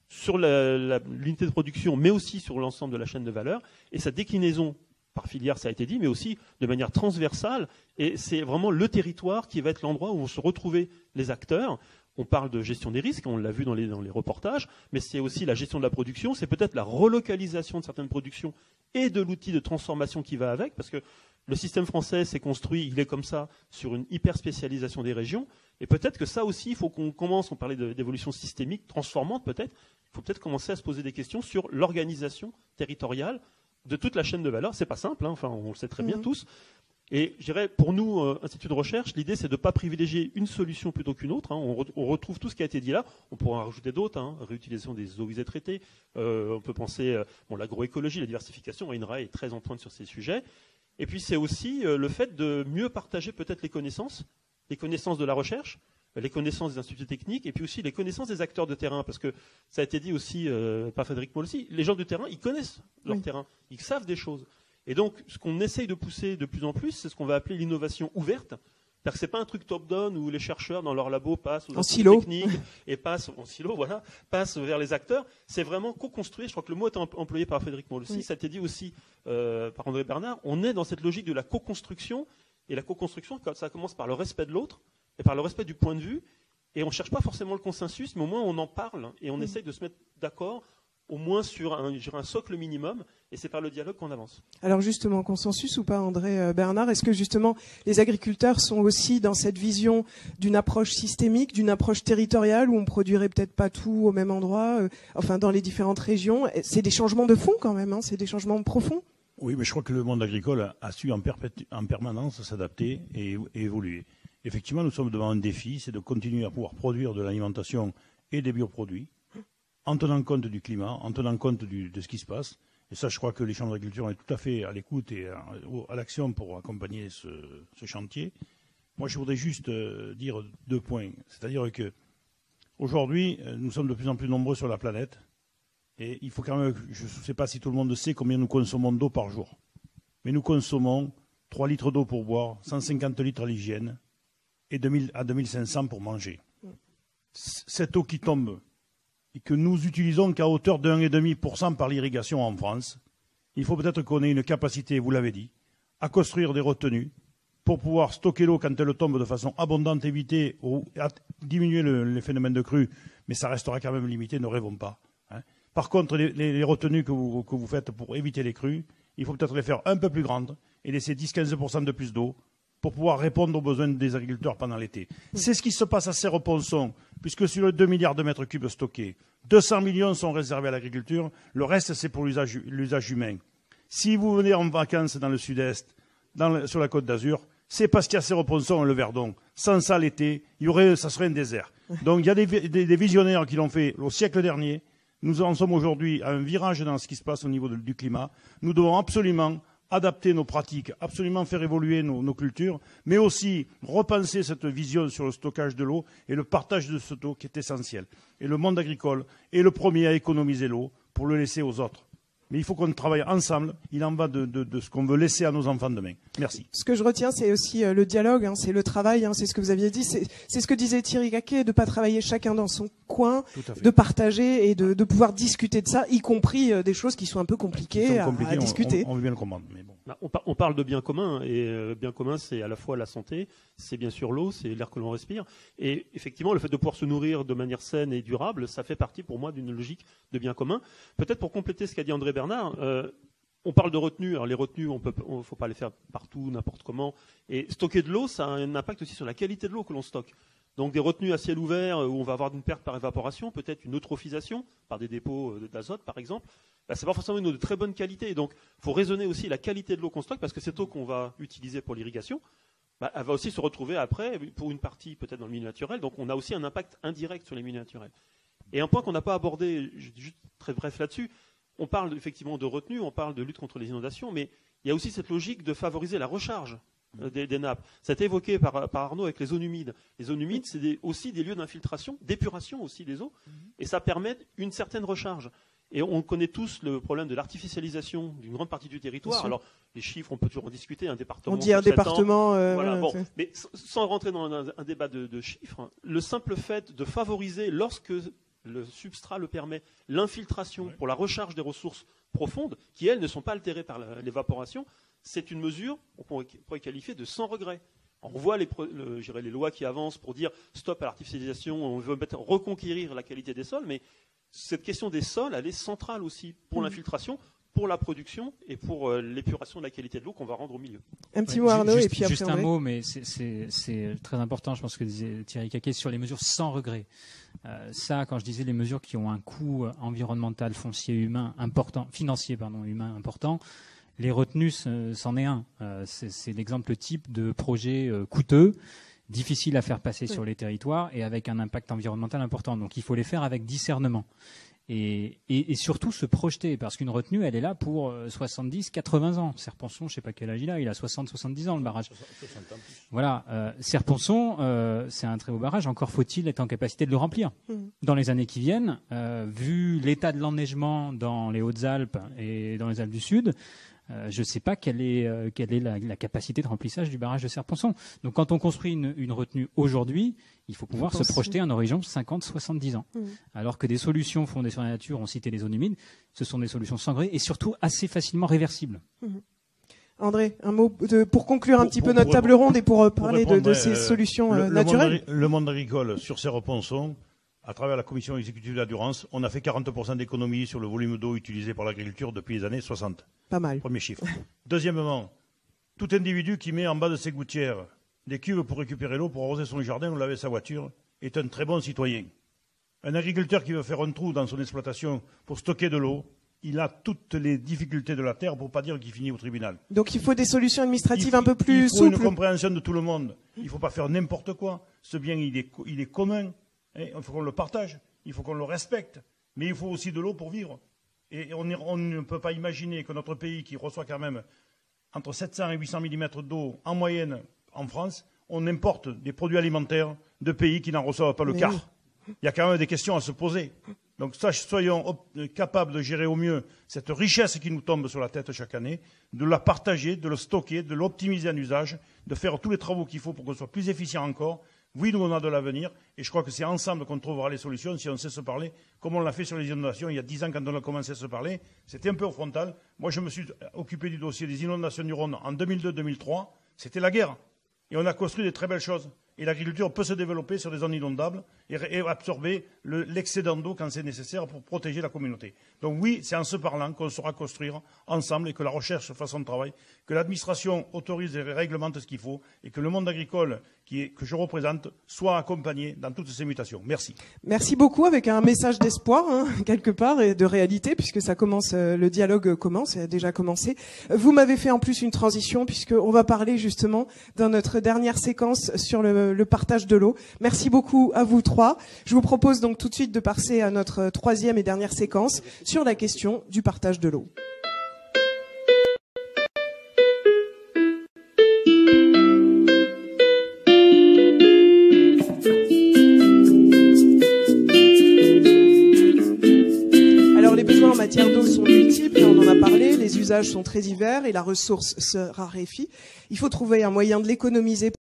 Speaker 9: sur l'unité de production, mais aussi sur l'ensemble de la chaîne de valeur, et sa déclinaison par filière, ça a été dit, mais aussi de manière transversale. Et c'est vraiment le territoire qui va être l'endroit où vont se retrouver les acteurs. On parle de gestion des risques, on l'a vu dans les reportages, mais c'est aussi la gestion de la production, c'est peut-être la relocalisation de certaines productions et de l'outil de transformation qui va avec, parce que le système français s'est construit, il est comme ça, sur une hyper spécialisation des régions, et peut-être que ça aussi, il faut qu'on commence, on parlait d'évolution systémique, transformante peut-être, il faut peut-être commencer à se poser des questions sur l'organisation territoriale de toute la chaîne de valeur. C'est pas simple, hein, enfin, on le sait très bien tous. Et je dirais, pour nous, Institut de recherche, l'idée, c'est de ne pas privilégier une solution plutôt qu'une autre. Hein. On retrouve tout ce qui a été dit là. On pourra en rajouter d'autres. Hein. Réutilisation des eaux usées traitées. On peut penser l'agroécologie, la diversification. INRAE est très en pointe sur ces sujets. Et puis, c'est aussi le fait de mieux partager peut-être les connaissances de la recherche, les connaissances des instituts techniques, et puis aussi les connaissances des acteurs de terrain. Parce que ça a été dit aussi par Frédéric Moll aussi, les gens du terrain, ils connaissent leur terrain. Ils savent des choses. Et donc, ce qu'on essaye de pousser de plus en plus, c'est ce qu'on va appeler l'innovation ouverte. C'est-à-dire que c'est pas un truc top-down où les chercheurs dans leur labo passent aux instituts techniques et passent vers les acteurs. C'est vraiment co-construire. Je crois que le mot est employé par Frédéric Moll aussi. Ça a été dit aussi par André Bernard. On est dans cette logique de la co-construction. Et la co-construction, ça commence par le respect de l'autre et par le respect du point de vue. Et on cherche pas forcément le consensus, mais au moins on en parle et on essaye de se mettre d'accord au moins sur un socle minimum, et c'est par le dialogue qu'on avance.
Speaker 1: Alors justement, consensus ou pas, André Bernard, est-ce que justement les agriculteurs sont aussi dans cette vision d'une approche systémique, d'une approche territoriale, où on produirait peut-être pas tout au même endroit, enfin dans les différentes régions? C'est des changements de fond quand même, hein, c'est des changements profonds.
Speaker 7: Oui, mais je crois que le monde agricole a su en permanence s'adapter et évoluer. Effectivement, nous sommes devant un défi, c'est de continuer à pouvoir produire de l'alimentation et des bioproduits, en tenant compte du climat, en tenant compte de ce qui se passe. Et ça, je crois que les chambres d'agriculture sont tout à fait à l'écoute et à l'action pour accompagner ce chantier. Moi, je voudrais juste dire 2 points. C'est-à-dire que aujourd'hui, nous sommes de plus en plus nombreux sur la planète. Et il faut quand même, je ne sais pas si tout le monde sait combien nous consommons d'eau par jour. Mais nous consommons 3 litres d'eau pour boire, 150 litres à l'hygiène et 2000 à 2500 pour manger. Cette eau qui tombe et que nous utilisons qu'à hauteur de 1,5% par l'irrigation en France, il faut peut-être qu'on ait une capacité, vous l'avez dit, à construire des retenues pour pouvoir stocker l'eau quand elle tombe de façon abondante, éviter ou diminuer les phénomènes de crue, mais ça restera quand même limité, ne rêvons pas. Hein. Par contre, les retenues que vous faites pour éviter les crues, il faut peut-être les faire un peu plus grandes et laisser 10-15% de plus d'eau pour pouvoir répondre aux besoins des agriculteurs pendant l'été. C'est ce qui se passe à Serre-Ponçon, puisque sur les 2 milliards de mètres cubes stockés, 200 millions sont réservés à l'agriculture, le reste c'est pour l'usage humain. Si vous venez en vacances dans le sud-est, sur la Côte d'Azur, c'est parce qu'il y a Serre-Ponçon et le Verdon. Sans ça, l'été, ça serait un désert. Donc il y a des visionnaires qui l'ont fait au siècle dernier. Nous en sommes aujourd'hui à un virage dans ce qui se passe au niveau du climat. Nous devons absolument adapter nos pratiques, absolument faire évoluer nos cultures, mais aussi repenser cette vision sur le stockage de l'eau et le partage de cette eau qui est essentiel. Et le monde agricole est le premier à économiser l'eau pour le laisser aux autres. Mais il faut qu'on travaille ensemble. Il en va de ce qu'on veut laisser à nos enfants demain. Merci.
Speaker 1: Ce que je retiens, c'est aussi le dialogue, hein, c'est le travail, hein, c'est ce que vous aviez dit. C'est ce que disait Thierry Caquet, de ne pas travailler chacun dans son coin, de partager et de pouvoir discuter de ça, y compris des choses qui sont un peu compliquées à discuter.
Speaker 7: On veut bien le comprendre, mais bon.
Speaker 9: On parle de bien commun, et bien commun, c'est à la fois la santé, c'est bien sûr l'eau, c'est l'air que l'on respire. Et effectivement, le fait de pouvoir se nourrir de manière saine et durable, ça fait partie pour moi d'une logique de bien commun. Peut-être pour compléter ce qu'a dit André Bernard, on parle de retenues. Alors les retenues, on faut pas les faire partout, n'importe comment. Et stocker de l'eau, ça a un impact aussi sur la qualité de l'eau que l'on stocke. Donc des retenues à ciel ouvert où on va avoir une perte par évaporation, peut-être une eutrophisation par des dépôts d'azote par exemple, c'est pas forcément une eau de très bonne qualité. Et donc il faut raisonner aussi la qualité de l'eau qu'on stocke, parce que cette eau qu'on va utiliser pour l'irrigation, elle va aussi se retrouver après, pour une partie peut-être dans le milieu naturel. Donc on a aussi un impact indirect sur les milieux naturels. Et un point qu'on n'a pas abordé, juste très bref là-dessus, on parle effectivement de retenue, on parle de lutte contre les inondations, mais il y a aussi cette logique de favoriser la recharge des nappes. Ça a été évoqué par Arnaud avec les zones humides. Les zones humides, c'est aussi des lieux d'infiltration, d'épuration aussi des eaux, et ça permet une certaine recharge. Et on connaît tous le problème de l'artificialisation d'une grande partie du territoire. Alors, les chiffres, on peut toujours en discuter, un département.
Speaker 1: On dit un département.
Speaker 9: Voilà, bon. Mais sans rentrer dans un débat de chiffres, le simple fait de favoriser, lorsque le substrat le permet, l'infiltration pour la recharge des ressources profondes, qui elles ne sont pas altérées par l'évaporation, c'est une mesure qu'on pourrait qualifier de sans regret. On voit les lois qui avancent pour dire stop à l'artificialisation, on veut reconquérir la qualité des sols, mais cette question des sols, elle est centrale aussi pour l'infiltration, pour la production et pour l'épuration de la qualité de l'eau qu'on va rendre au milieu.
Speaker 1: Un petit mot Arnaud, et puis après
Speaker 8: juste un mot, mais c'est très important, je pense que disait Thierry Caquet, sur les mesures sans regret. Ça, quand je disais les mesures qui ont un coût environnemental, foncier, humain important, financier, humain important, les retenues, c'en est un. C'est l'exemple type de projet coûteux, difficile à faire passer sur les territoires et avec un impact environnemental important. Donc il faut les faire avec discernement. Et surtout se projeter, parce qu'une retenue, elle est là pour 70, 80 ans. Serre-Ponçon, je ne sais pas quel âge il a 60, 70 ans le barrage. 60 ans plus. Voilà, Serre-Ponçon, c'est un très beau barrage, encore faut-il être en capacité de le remplir. Dans les années qui viennent, vu l'état de l'enneigement dans les Hautes-Alpes et dans les Alpes du Sud, je ne sais pas quelle est la capacité de remplissage du barrage de Serre-Ponçon. Donc quand on construit une retenue aujourd'hui, il faut pouvoir se projeter en horizon 50-70 ans. Alors que des solutions fondées sur la nature, on citait les zones humides, ce sont des solutions sans regret et surtout assez facilement réversibles.
Speaker 1: André, un mot pour conclure un petit peu notre table ronde et pour parler de ces solutions naturelles.
Speaker 7: Le monde agricole sur Serre-Ponçon à travers la commission exécutive de la Durance, on a fait 40% d'économies sur le volume d'eau utilisé par l'agriculture depuis les années 60.
Speaker 1: Pas mal.
Speaker 7: Premier chiffre. Deuxièmement, tout individu qui met en bas de ses gouttières des cuves pour récupérer l'eau, pour arroser son jardin ou laver sa voiture, est un très bon citoyen. Un agriculteur qui veut faire un trou dans son exploitation pour stocker de l'eau, il a toutes les difficultés de la terre, pour ne pas dire qu'il finit au tribunal.
Speaker 1: Donc il faut des solutions administratives un peu plus souples.
Speaker 7: Il faut une compréhension de tout le monde. Il ne faut pas faire n'importe quoi. Ce bien, il est commun. Il faut qu'on le partage. Il faut qu'on le respecte. Mais il faut aussi de l'eau pour vivre. Et on ne peut pas imaginer que notre pays, qui reçoit quand même entre 700 et 800 mm d'eau en moyenne en France, on importe des produits alimentaires de pays qui n'en reçoivent pas le quart. Oui. Il y a quand même des questions à se poser. Donc soyons capables de gérer au mieux cette richesse qui nous tombe sur la tête chaque année, de la partager, de le stocker, de l'optimiser en usage, de faire tous les travaux qu'il faut pour qu'on soit plus efficient encore. Oui, nous, on a de l'avenir, et je crois que c'est ensemble qu'on trouvera les solutions si on sait se parler, comme on l'a fait sur les inondations il y a 10 ans quand on a commencé à se parler. C'était un peu au frontal. Moi, je me suis occupé du dossier des inondations du Rhône en 2002-2003. C'était la guerre. Et on a construit des très belles choses. Et l'agriculture peut se développer sur des zones inondables et absorber l'excédent d'eau quand c'est nécessaire pour protéger la communauté. Donc oui, c'est en se parlant qu'on saura construire ensemble et que la recherche fasse son travail, que l'administration autorise et réglemente ce qu'il faut et que le monde agricole que je représente soit accompagné dans toutes ces mutations. Merci.
Speaker 1: Merci beaucoup, avec un message d'espoir, quelque part, et de réalité, puisque ça commence, le dialogue commence, a déjà commencé. Vous m'avez fait en plus une transition, puisqu'on va parler justement dans notre dernière séquence sur le partage de l'eau. Merci beaucoup à vous trois. Je vous propose donc tout de suite de passer à notre troisième et dernière séquence sur la question du partage de l'eau. En matière d'eau sont multiples, on en a parlé, les usages sont très divers et la ressource se raréfie. Il faut trouver un moyen de l'économiser.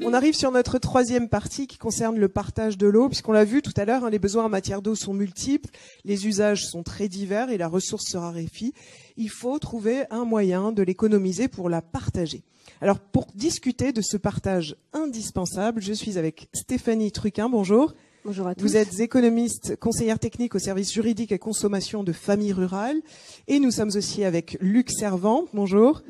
Speaker 1: On arrive sur notre troisième partie qui concerne le partage de l'eau, puisqu'on l'a vu tout à l'heure, les besoins en matière d'eau sont multiples, les usages sont très divers et la ressource se raréfie. Il faut trouver un moyen de l'économiser pour la partager. Alors, pour discuter de ce partage indispensable, je suis avec Stéphanie Truquin. Bonjour.
Speaker 10: Bonjour à tous.
Speaker 1: Vous êtes économiste, conseillère technique au service juridique et consommation de familles rurales. Et nous sommes aussi avec Luc Servant. Bonjour.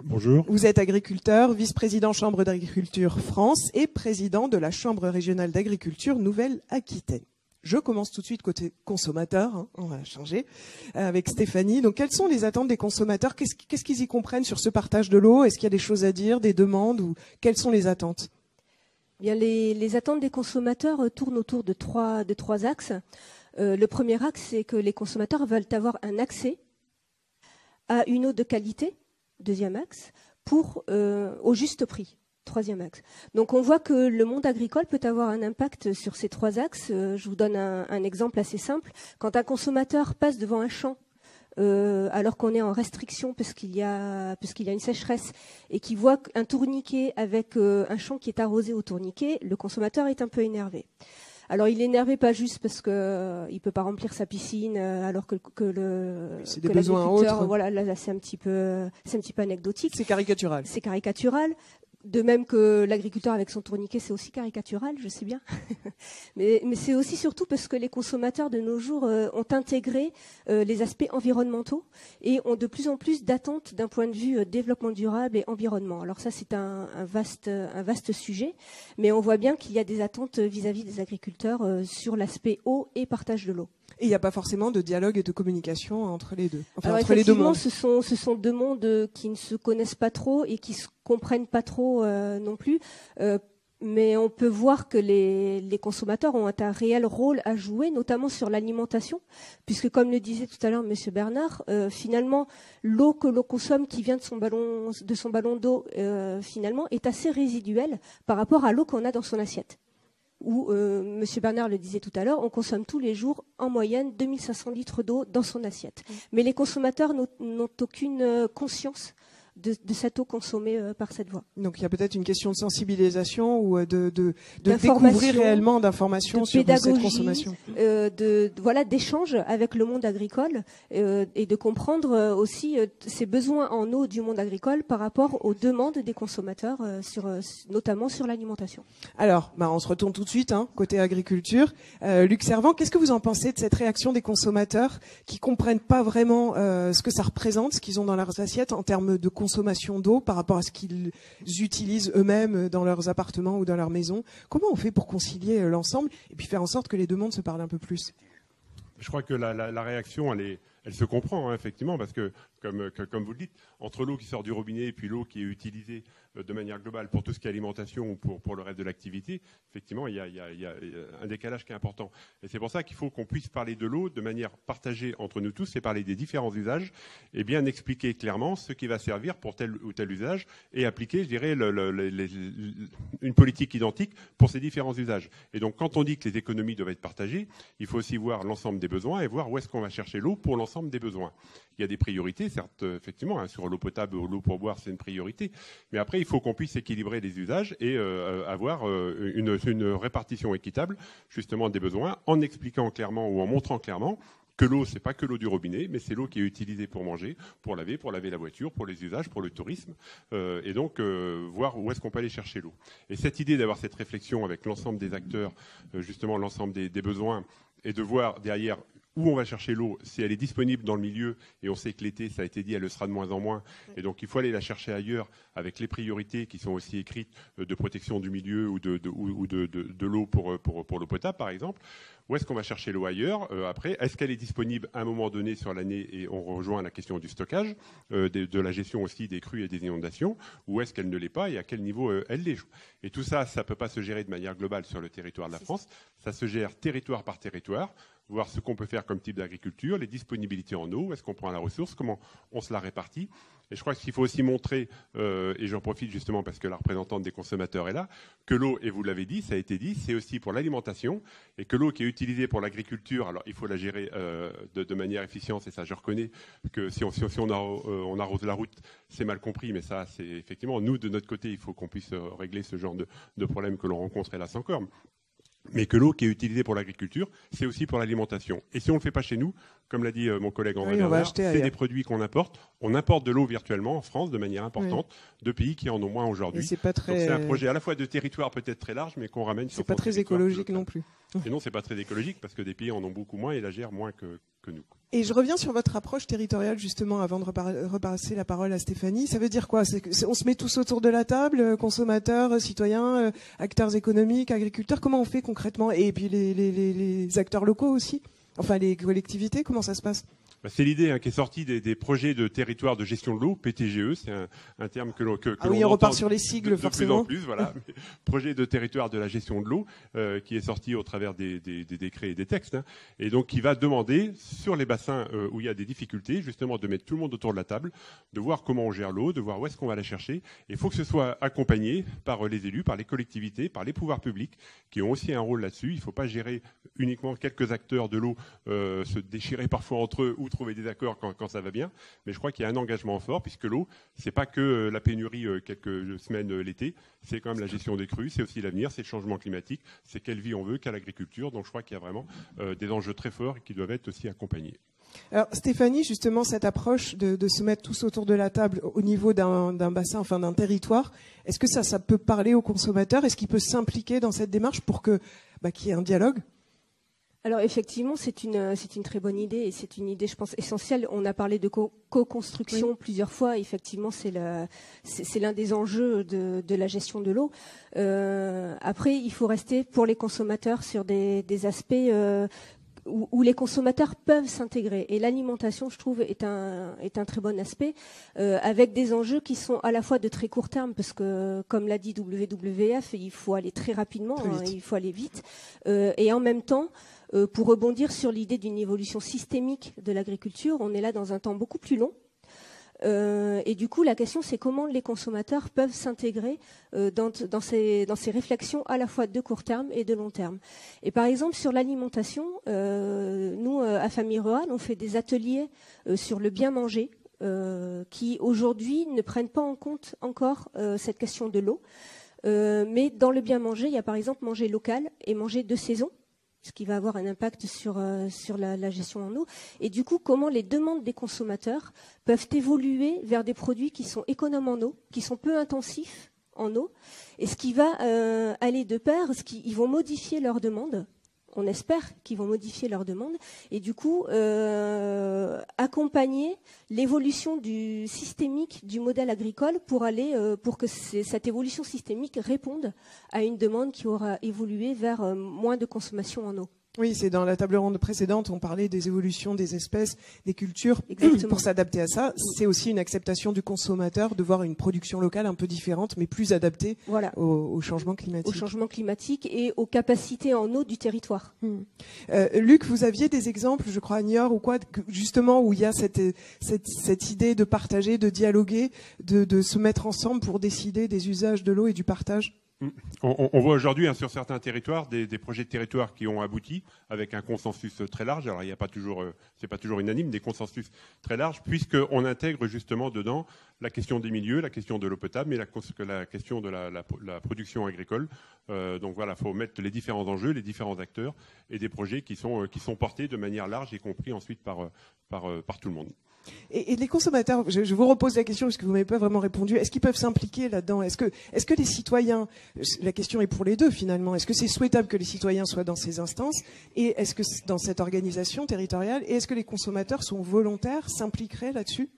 Speaker 11: Bonjour.
Speaker 1: Vous êtes agriculteur, vice-président Chambre d'agriculture France et président de la Chambre régionale d'agriculture Nouvelle-Aquitaine. Je commence tout de suite côté consommateur, on va changer, avec Stéphanie. Donc, quelles sont les attentes des consommateurs? Qu'est-ce qu'ils y comprennent sur ce partage de l'eau? Est-ce qu'il y a des choses à dire, des demandes, ou quelles sont les attentes?
Speaker 10: Bien, les attentes des consommateurs tournent autour de trois axes. Le premier axe, c'est que les consommateurs veulent avoir un accès à une eau de qualité. Deuxième axe, au juste prix. Troisième axe. Donc on voit que le monde agricole peut avoir un impact sur ces trois axes. Je vous donne un exemple assez simple. Quand un consommateur passe devant un champ, alors qu'on est en restriction parce qu'il y a une sécheresse, et qu'il voit un tourniquet avec un champ qui est arrosé au tourniquet, le consommateur est un peu énervé. Alors il est énervé pas juste parce que il peut pas remplir sa piscine alors que l'agriculteur, voilà, là c'est un petit peu anecdotique.
Speaker 1: C'est caricatural.
Speaker 10: C'est caricatural. De même que l'agriculteur avec son tourniquet, c'est aussi caricatural, je sais bien. mais c'est aussi surtout parce que les consommateurs de nos jours ont intégré les aspects environnementaux et ont de plus en plus d'attentes d'un point de vue développement durable et environnement. Alors ça, c'est un vaste sujet, mais on voit bien qu'il y a des attentes vis-à-vis des agriculteurs sur l'aspect eau et partage de l'eau.
Speaker 1: Et il n'y a pas forcément de dialogue et de communication entre les deux.
Speaker 10: Enfin, alors, entre les deux mondes. Ce sont deux mondes qui ne se connaissent pas trop et qui se comprennent pas trop non plus. Mais on peut voir que les consommateurs ont un réel rôle à jouer, notamment sur l'alimentation, puisque comme le disait tout à l'heure Monsieur Bernard, finalement, l'eau que l'on consomme qui vient de son ballon d'eau, finalement, est assez résiduelle par rapport à l'eau qu'on a dans son assiette. Où, Monsieur Bernard le disait tout à l'heure, on consomme tous les jours en moyenne 2500 litres d'eau dans son assiette. Mais les consommateurs n'ont aucune conscience de cette eau consommée par cette voie.
Speaker 1: Donc il y a peut-être une question de sensibilisation ou de découvrir réellement d'informations sur cette consommation.
Speaker 10: D'échange avec le monde agricole et de comprendre aussi ces besoins en eau du monde agricole par rapport aux demandes des consommateurs, notamment sur l'alimentation.
Speaker 1: Alors, on se retourne tout de suite côté agriculture. Luc Servant, qu'est-ce que vous en pensez de cette réaction des consommateurs qui comprennent pas vraiment ce que ça représente, ce qu'ils ont dans leurs assiettes en termes de consommation d'eau par rapport à ce qu'ils utilisent eux-mêmes dans leurs appartements ou dans leur maison? Comment on fait pour concilier l'ensemble et puis faire en sorte que les deux mondes se parlent un peu plus?
Speaker 11: Je crois que la réaction, elle se comprend, effectivement, parce que, comme vous le dites, entre l'eau qui sort du robinet et puis l'eau qui est utilisée de manière globale pour tout ce qui est alimentation ou pour le reste de l'activité, effectivement, il y a un décalage qui est important. Et c'est pour ça qu'il faut qu'on puisse parler de l'eau de manière partagée entre nous tous et parler des différents usages et bien expliquer clairement ce qui va servir pour tel ou tel usage et appliquer, je dirais, une politique identique pour ces différents usages. Et donc, quand on dit que les économies doivent être partagées, il faut aussi voir l'ensemble des besoins et voir où est-ce qu'on va chercher l'eau pour l'ensemble des besoins. Il y a des priorités, certes, effectivement, sur l'eau potable ou l'eau pour boire, c'est une priorité. Mais après, il faut qu'on puisse équilibrer les usages et avoir une répartition équitable, justement, des besoins, en expliquant clairement ou en montrant clairement que l'eau, c'est pas que l'eau du robinet, mais c'est l'eau qui est utilisée pour manger, pour laver la voiture, pour les usages, pour le tourisme, et donc voir où est-ce qu'on peut aller chercher l'eau. Et cette idée d'avoir cette réflexion avec l'ensemble des acteurs, justement l'ensemble des besoins, et de voir derrière où on va chercher l'eau, si elle est disponible dans le milieu, et on sait que l'été, ça a été dit, elle le sera de moins en moins, et donc il faut aller la chercher ailleurs avec les priorités qui sont aussi écrites de protection du milieu ou de l'eau pour l'eau potable, par exemple. Où est-ce qu'on va chercher l'eau ailleurs après? Est-ce qu'elle est disponible à un moment donné sur l'année? Et on rejoint la question du stockage, de la gestion aussi des crues et des inondations. Ou est-ce qu'elle ne l'est pas et à quel niveau elle l'est? Et tout ça, ça ne peut pas se gérer de manière globale sur le territoire de la France. Ça se gère territoire par territoire, voir ce qu'on peut faire comme type d'agriculture, les disponibilités en eau, est-ce qu'on prend la ressource, comment on se la répartit. Et je crois qu'il faut aussi montrer, et j'en profite justement parce que la représentante des consommateurs est là, que l'eau, et vous l'avez dit, ça a été dit, c'est aussi pour l'alimentation, et que l'eau qui est utilisée pour l'agriculture, alors il faut la gérer de manière efficiente, et ça je reconnais que si on arrose la route, c'est mal compris, mais ça c'est effectivement, nous de notre côté, il faut qu'on puisse régler ce genre de problème que l'on rencontre hélas encore. Mais que l'eau qui est utilisée pour l'agriculture, c'est aussi pour l'alimentation. Et si on ne le fait pas chez nous, comme l'a dit mon collègue André Bernard, c'est des produits qu'on importe. On importe de l'eau virtuellement en France de manière importante, de pays qui en ont moins aujourd'hui.
Speaker 1: C'est pas très...
Speaker 11: Donc c'est un projet à la fois de territoire peut-être très large, mais qu'on ramène sur.
Speaker 1: C'est pas très écologique non plus.
Speaker 11: Et non, c'est pas très écologique parce que des pays en ont beaucoup moins et la gèrent moins que nous.
Speaker 1: Et je reviens sur votre approche territoriale justement avant de repasser la parole à Stéphanie. Ça veut dire quoi? On se met tous autour de la table, consommateurs, citoyens, acteurs économiques, agriculteurs. Comment on fait concrètement? Et puis les acteurs locaux aussi, enfin les collectivités, comment ça se passe?
Speaker 11: C'est l'idée qui est sortie des projets de territoire de gestion de l'eau, PTGE, c'est un terme que l'on
Speaker 1: on repart sur les sigles forcément.
Speaker 11: De plus en plus, voilà. Projet de territoire de la gestion de l'eau qui est sorti au travers des décrets et des textes, et donc qui va demander sur les bassins où il y a des difficultés, justement de mettre tout le monde autour de la table, de voir comment on gère l'eau, de voir où est-ce qu'on va la chercher. Il faut que ce soit accompagné par les élus, par les collectivités, par les pouvoirs publics qui ont aussi un rôle là-dessus. Il ne faut pas gérer uniquement quelques acteurs de l'eau, se déchirer parfois entre eux ou trouver des accords quand ça va bien, mais je crois qu'il y a un engagement fort puisque l'eau, c'est pas que la pénurie quelques semaines l'été, c'est quand même la gestion des crues, c'est aussi l'avenir, c'est le changement climatique, c'est quelle vie on veut, quelle agriculture. Donc je crois qu'il y a vraiment des enjeux très forts qui doivent être aussi accompagnés.
Speaker 1: Alors Stéphanie, justement, cette approche de se mettre tous autour de la table au niveau d'un bassin, enfin d'un territoire, est-ce que ça peut parler aux consommateurs? Est-ce qu'il peut s'impliquer dans cette démarche pour qu'il y ait un dialogue?
Speaker 10: Alors effectivement, c'est une très bonne idée et c'est une idée, je pense, essentielle. On a parlé de co-construction plusieurs fois. Effectivement, c'est l'un des enjeux de la gestion de l'eau. Après, il faut rester pour les consommateurs sur des aspects où les consommateurs peuvent s'intégrer. Et l'alimentation, je trouve, est un très bon aspect, avec des enjeux qui sont à la fois de très court terme, parce que, comme l'a dit WWF, il faut aller très rapidement, il faut aller vite, et en même temps, pour rebondir sur l'idée d'une évolution systémique de l'agriculture, on est là dans un temps beaucoup plus long. Et du coup, la question, c'est comment les consommateurs peuvent s'intégrer dans ces réflexions à la fois de court terme et de long terme. Et par exemple, sur l'alimentation, nous, à Famille Rurale, on fait des ateliers sur le bien manger qui, aujourd'hui, ne prennent pas en compte encore cette question de l'eau. Mais dans le bien manger, il y a par exemple manger local et manger de saison, ce qui va avoir un impact sur la gestion en eau. Et du coup, comment les demandes des consommateurs peuvent évoluer vers des produits qui sont économes en eau, qui sont peu intensifs en eau, et ce qui va aller de pair, ils vont modifier leurs demandes. On espère qu'ils vont modifier leurs demandes et du coup accompagner l'évolution du systémique du modèle agricole pour que cette évolution systémique réponde à une demande qui aura évolué vers moins de consommation en eau.
Speaker 1: Oui, c'est dans la table ronde précédente, on parlait des évolutions des espèces, des cultures.
Speaker 10: Exactement.
Speaker 1: Pour s'adapter à ça, c'est aussi une acceptation du consommateur de voir une production locale un peu différente, mais plus adaptée au changement climatique.
Speaker 10: Au changement climatique et aux capacités en eau du territoire.
Speaker 1: Luc, vous aviez des exemples, je crois à Niort ou quoi, justement où il y a cette idée de partager, de dialoguer, de se mettre ensemble pour décider des usages de l'eau et du partage.
Speaker 11: On voit aujourd'hui sur certains territoires des projets de territoire qui ont abouti avec un consensus très large. Alors il n'y a pas toujours, c'est pas toujours unanime, des consensus très larges, puisqu'on intègre justement dedans la question des milieux, la question de l'eau potable, mais la question de la production agricole. Donc voilà, il faut mettre les différents enjeux, les différents acteurs et des projets qui sont portés de manière large et compris ensuite par tout le monde.
Speaker 1: Et les consommateurs, je vous repose la question parce que vous m'avez pas vraiment répondu. Est-ce qu'ils peuvent s'impliquer là-dedans ? Est-ce que les citoyens, la question est pour les deux finalement. Est-ce que c'est souhaitable que les citoyens soient dans ces instances et est-ce que dans cette organisation territoriale et est-ce que les consommateurs sont volontaires, s'impliqueraient là-dessus ?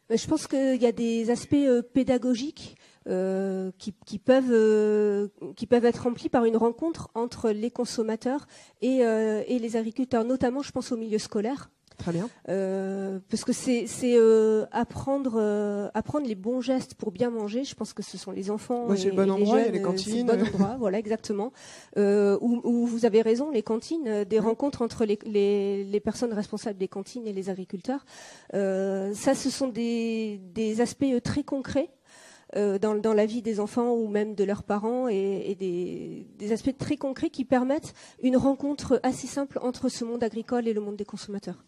Speaker 10: Je pense qu'il y a des aspects pédagogiques qui peuvent être remplis par une rencontre entre les consommateurs et les agriculteurs, notamment je pense au milieu scolaire.
Speaker 1: Très bien.
Speaker 10: Parce que c'est apprendre les bons gestes pour bien manger. Je pense que ce sont les enfants
Speaker 1: c'est le bon endroit,
Speaker 10: les jeunes,
Speaker 1: les cantines.
Speaker 10: C'est le bon endroit, voilà exactement. Où vous avez raison, les cantines, des rencontres entre les personnes responsables des cantines et les agriculteurs. Ça, ce sont des aspects très concrets. Dans la vie des enfants ou même de leurs parents et des aspects très concrets qui permettent une rencontre assez simple entre ce monde agricole et le monde des consommateurs.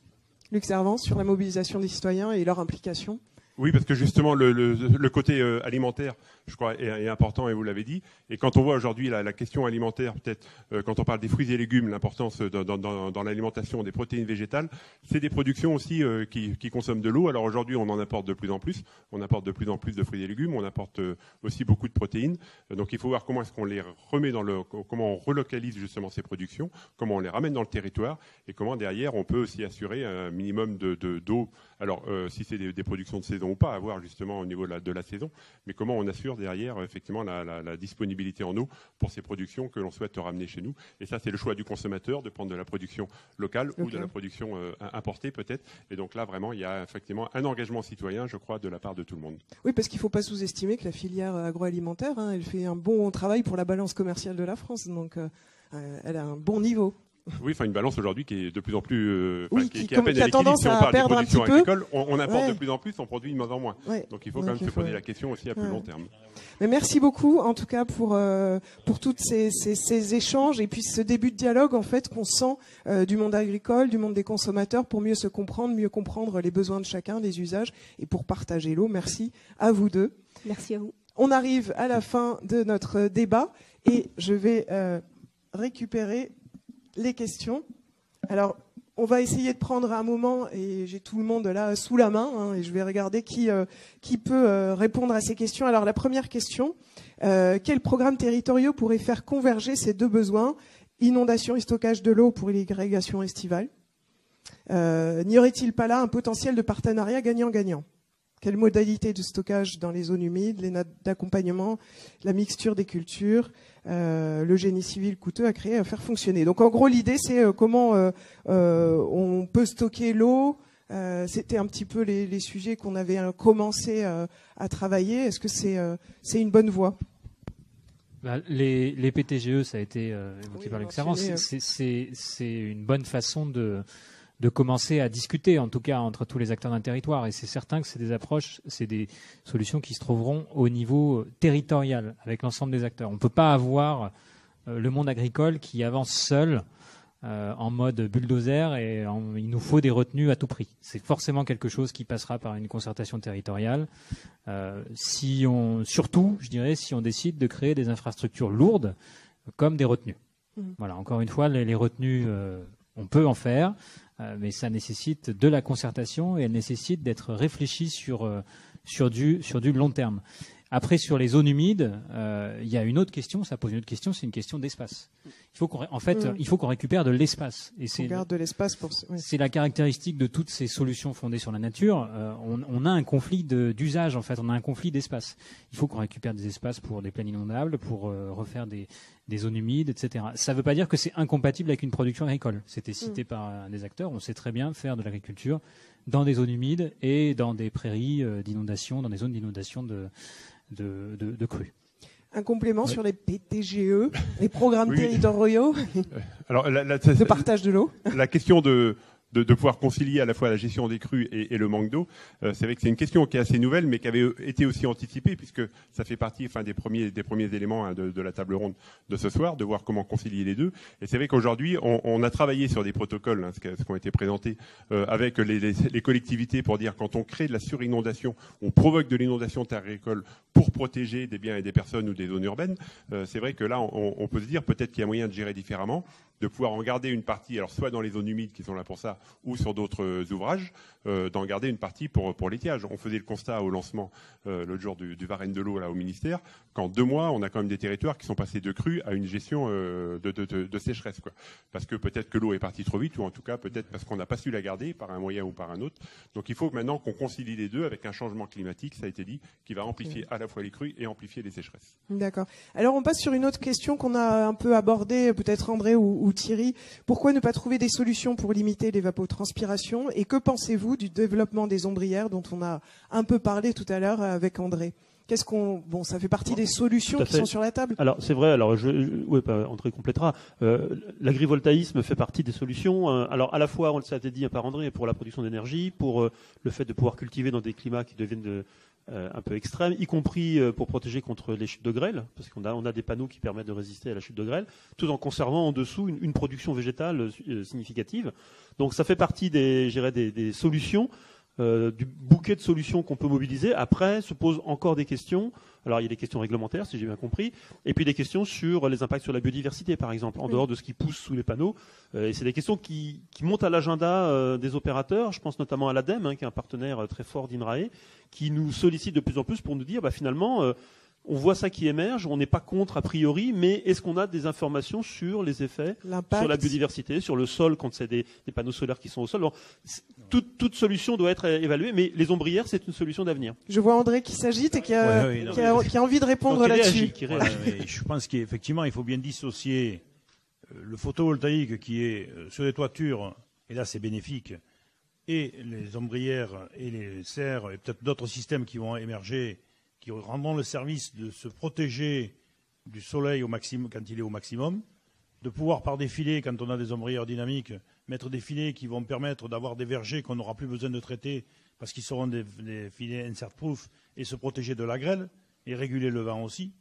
Speaker 1: Luc Servance, sur la mobilisation des citoyens et leur implication.
Speaker 11: Oui, parce que justement, le côté alimentaire, je crois, est important, et vous l'avez dit. Et quand on voit aujourd'hui la question alimentaire, peut-être, quand on parle des fruits et légumes, l'importance dans l'alimentation des protéines végétales, c'est des productions aussi qui consomment de l'eau. Alors aujourd'hui, on en apporte de plus en plus. On apporte de plus en plus de fruits et légumes. On apporte aussi beaucoup de protéines. Donc il faut voir comment est-ce qu'on les remet comment on relocalise justement ces productions, comment on les ramène dans le territoire, et comment derrière on peut aussi assurer un minimum d'eau. Alors si c'est des productions de saison ou pas, à voir justement au niveau de la saison, mais comment on assure derrière effectivement la disponibilité en eau pour ces productions que l'on souhaite ramener chez nous. Et ça, c'est le choix du consommateur de prendre de la production locale ou de la production importée peut-être. Et donc là, vraiment, il y a effectivement un engagement citoyen, je crois, de la part de tout le monde.
Speaker 1: Oui, parce qu'il ne faut pas sous-estimer que la filière agroalimentaire, elle fait un bon travail pour la balance commerciale de la France. Donc, elle a un bon niveau.
Speaker 11: Oui, enfin une balance aujourd'hui qui est de plus en plus,
Speaker 1: qui a tendance à perdre un petit peu.
Speaker 11: On importe de plus en plus, on produit de moins en moins. Ouais. Donc il faut quand même se poser la question aussi à plus long terme.
Speaker 1: Mais merci beaucoup, en tout cas, pour tous ces échanges et puis ce début de dialogue en fait qu'on sent du monde agricole, du monde des consommateurs, pour mieux se comprendre, mieux comprendre les besoins de chacun, les usages et pour partager l'eau. Merci à vous deux.
Speaker 10: Merci à vous.
Speaker 1: On arrive à la fin de notre débat et je vais récupérer les questions. Alors, on va essayer de prendre un moment, et j'ai tout le monde là sous la main, et je vais regarder qui peut répondre à ces questions. Alors, la première question, quels programmes territoriaux pourraient faire converger ces deux besoins, inondation et stockage de l'eau pour l'irrigation estivale ? N'y aurait-il pas là un potentiel de partenariat gagnant-gagnant ? Quelles modalités de stockage dans les zones humides, les nappes d'accompagnement, la mixture des cultures, le génie civil coûteux à créer, à faire fonctionner. Donc en gros, l'idée, c'est comment on peut stocker l'eau. C'était un petit peu les sujets qu'on avait commencé à travailler. Est-ce que c'est une bonne voie?
Speaker 8: Les PTGE, ça a été évoqué par l'expérience. C'est une bonne façon de commencer à discuter, en tout cas entre tous les acteurs d'un territoire. Et c'est certain que c'est des approches, c'est des solutions qui se trouveront au niveau territorial avec l'ensemble des acteurs. On ne peut pas avoir le monde agricole qui avance seul en mode bulldozer et il nous faut des retenues à tout prix. C'est forcément quelque chose qui passera par une concertation territoriale. Surtout, je dirais, si on décide de créer des infrastructures lourdes comme des retenues. Voilà, encore une fois, les retenues, on peut en faire, mais ça nécessite de la concertation et elle nécessite d'être réfléchie sur du long terme. Après, sur les zones humides, il y a une autre question, ça pose une autre question, c'est une question d'espace. Il faut qu'on récupère de l'espace. Et c'est
Speaker 1: de l'espace
Speaker 8: c'est la caractéristique de toutes ces solutions fondées sur la nature. On a un conflit d'usage, en fait, on a un conflit d'espace. Il faut qu'on récupère des espaces pour des plaines inondables, pour refaire des zones humides, etc. Ça ne veut pas dire que c'est incompatible avec une production agricole. C'était cité par des acteurs. On sait très bien faire de l'agriculture dans des zones humides et dans des prairies d'inondation, dans des zones d'inondation de crues.
Speaker 1: Un complément sur les PTGE, les programmes territoriaux
Speaker 11: Alors,
Speaker 1: de partage de l'eau.
Speaker 11: La question de pouvoir concilier à la fois la gestion des crues et le manque d'eau, c'est vrai que c'est une question qui est assez nouvelle, mais qui avait été aussi anticipée, puisque ça fait partie des premiers éléments de la table ronde de ce soir, de voir comment concilier les deux. Et c'est vrai qu'aujourd'hui, on a travaillé sur des protocoles, ce qui ont été présentés avec les collectivités pour dire quand on crée de la surinondation, on provoque de l'inondation de terres agricoles pour protéger des biens et des personnes ou des zones urbaines. C'est vrai que là, on peut se dire peut-être qu'il y a moyen de gérer différemment, de pouvoir en garder une partie, alors soit dans les zones humides qui sont là pour ça, ou sur d'autres ouvrages, d'en garder une partie pour l'étiage. On faisait le constat au lancement l'autre jour du Varenne de l'eau là au ministère, qu'en 2 mois, on a quand même des territoires qui sont passés de crues à une gestion de sécheresse, quoi. Parce que peut-être que l'eau est partie trop vite, ou en tout cas peut-être parce qu'on n'a pas su la garder par un moyen ou par un autre. Donc il faut maintenant qu'on concilie les deux avec un changement climatique, ça a été dit, qui va amplifier à la fois les crues et amplifier les sécheresses.
Speaker 1: D'accord. Alors on passe sur une autre question qu'on a un peu abordée, peut-être André ou Thierry. Pourquoi ne pas trouver des solutions pour limiter l'évapotranspiration? Et que pensez-vous du développement des ombrières dont on a un peu parlé tout à l'heure avec André? Ça fait partie des solutions qui sont sur la table.
Speaker 9: Alors c'est vrai. Alors André complétera. L'agrivoltaïsme fait partie des solutions. Alors à la fois, on l'a dit par André, pour la production d'énergie, pour le fait de pouvoir cultiver dans des climats qui deviennent un peu extrêmes, y compris pour protéger contre les chutes de grêle, parce qu'on a des panneaux qui permettent de résister à la chute de grêle, tout en conservant en dessous une production végétale significative. Donc ça fait partie des solutions. Du bouquet de solutions qu'on peut mobiliser. Après, se posent encore des questions. Alors, il y a des questions réglementaires, si j'ai bien compris, et puis des questions sur les impacts sur la biodiversité, par exemple, en dehors de ce qui pousse sous les panneaux. Et c'est des questions qui montent à l'agenda des opérateurs. Je pense notamment à l'ADEME, qui est un partenaire très fort d'INRAE, qui nous sollicite de plus en plus pour nous dire, finalement, on voit ça qui émerge, on n'est pas contre a priori, mais est-ce qu'on a des informations sur les effets sur la biodiversité, sur le sol quand c'est des panneaux solaires qui sont au sol? Bon, toute solution doit être évaluée, mais les ombrières, c'est une solution d'avenir.
Speaker 1: Je vois André qui s'agite et qui a envie de répondre là-dessus.
Speaker 7: Je pense qu'effectivement, il faut bien dissocier le photovoltaïque qui est sur les toitures, et là c'est bénéfique, et les ombrières et les serres, et peut-être d'autres systèmes qui vont émerger, qui rendront le service de se protéger du soleil au maximum quand il est au maximum, de pouvoir par des filets, quand on a des ombrières dynamiques, mettre des filets qui vont permettre d'avoir des vergers qu'on n'aura plus besoin de traiter parce qu'ils seront des filets insert-proof et se protéger de la grêle et réguler le vent aussi.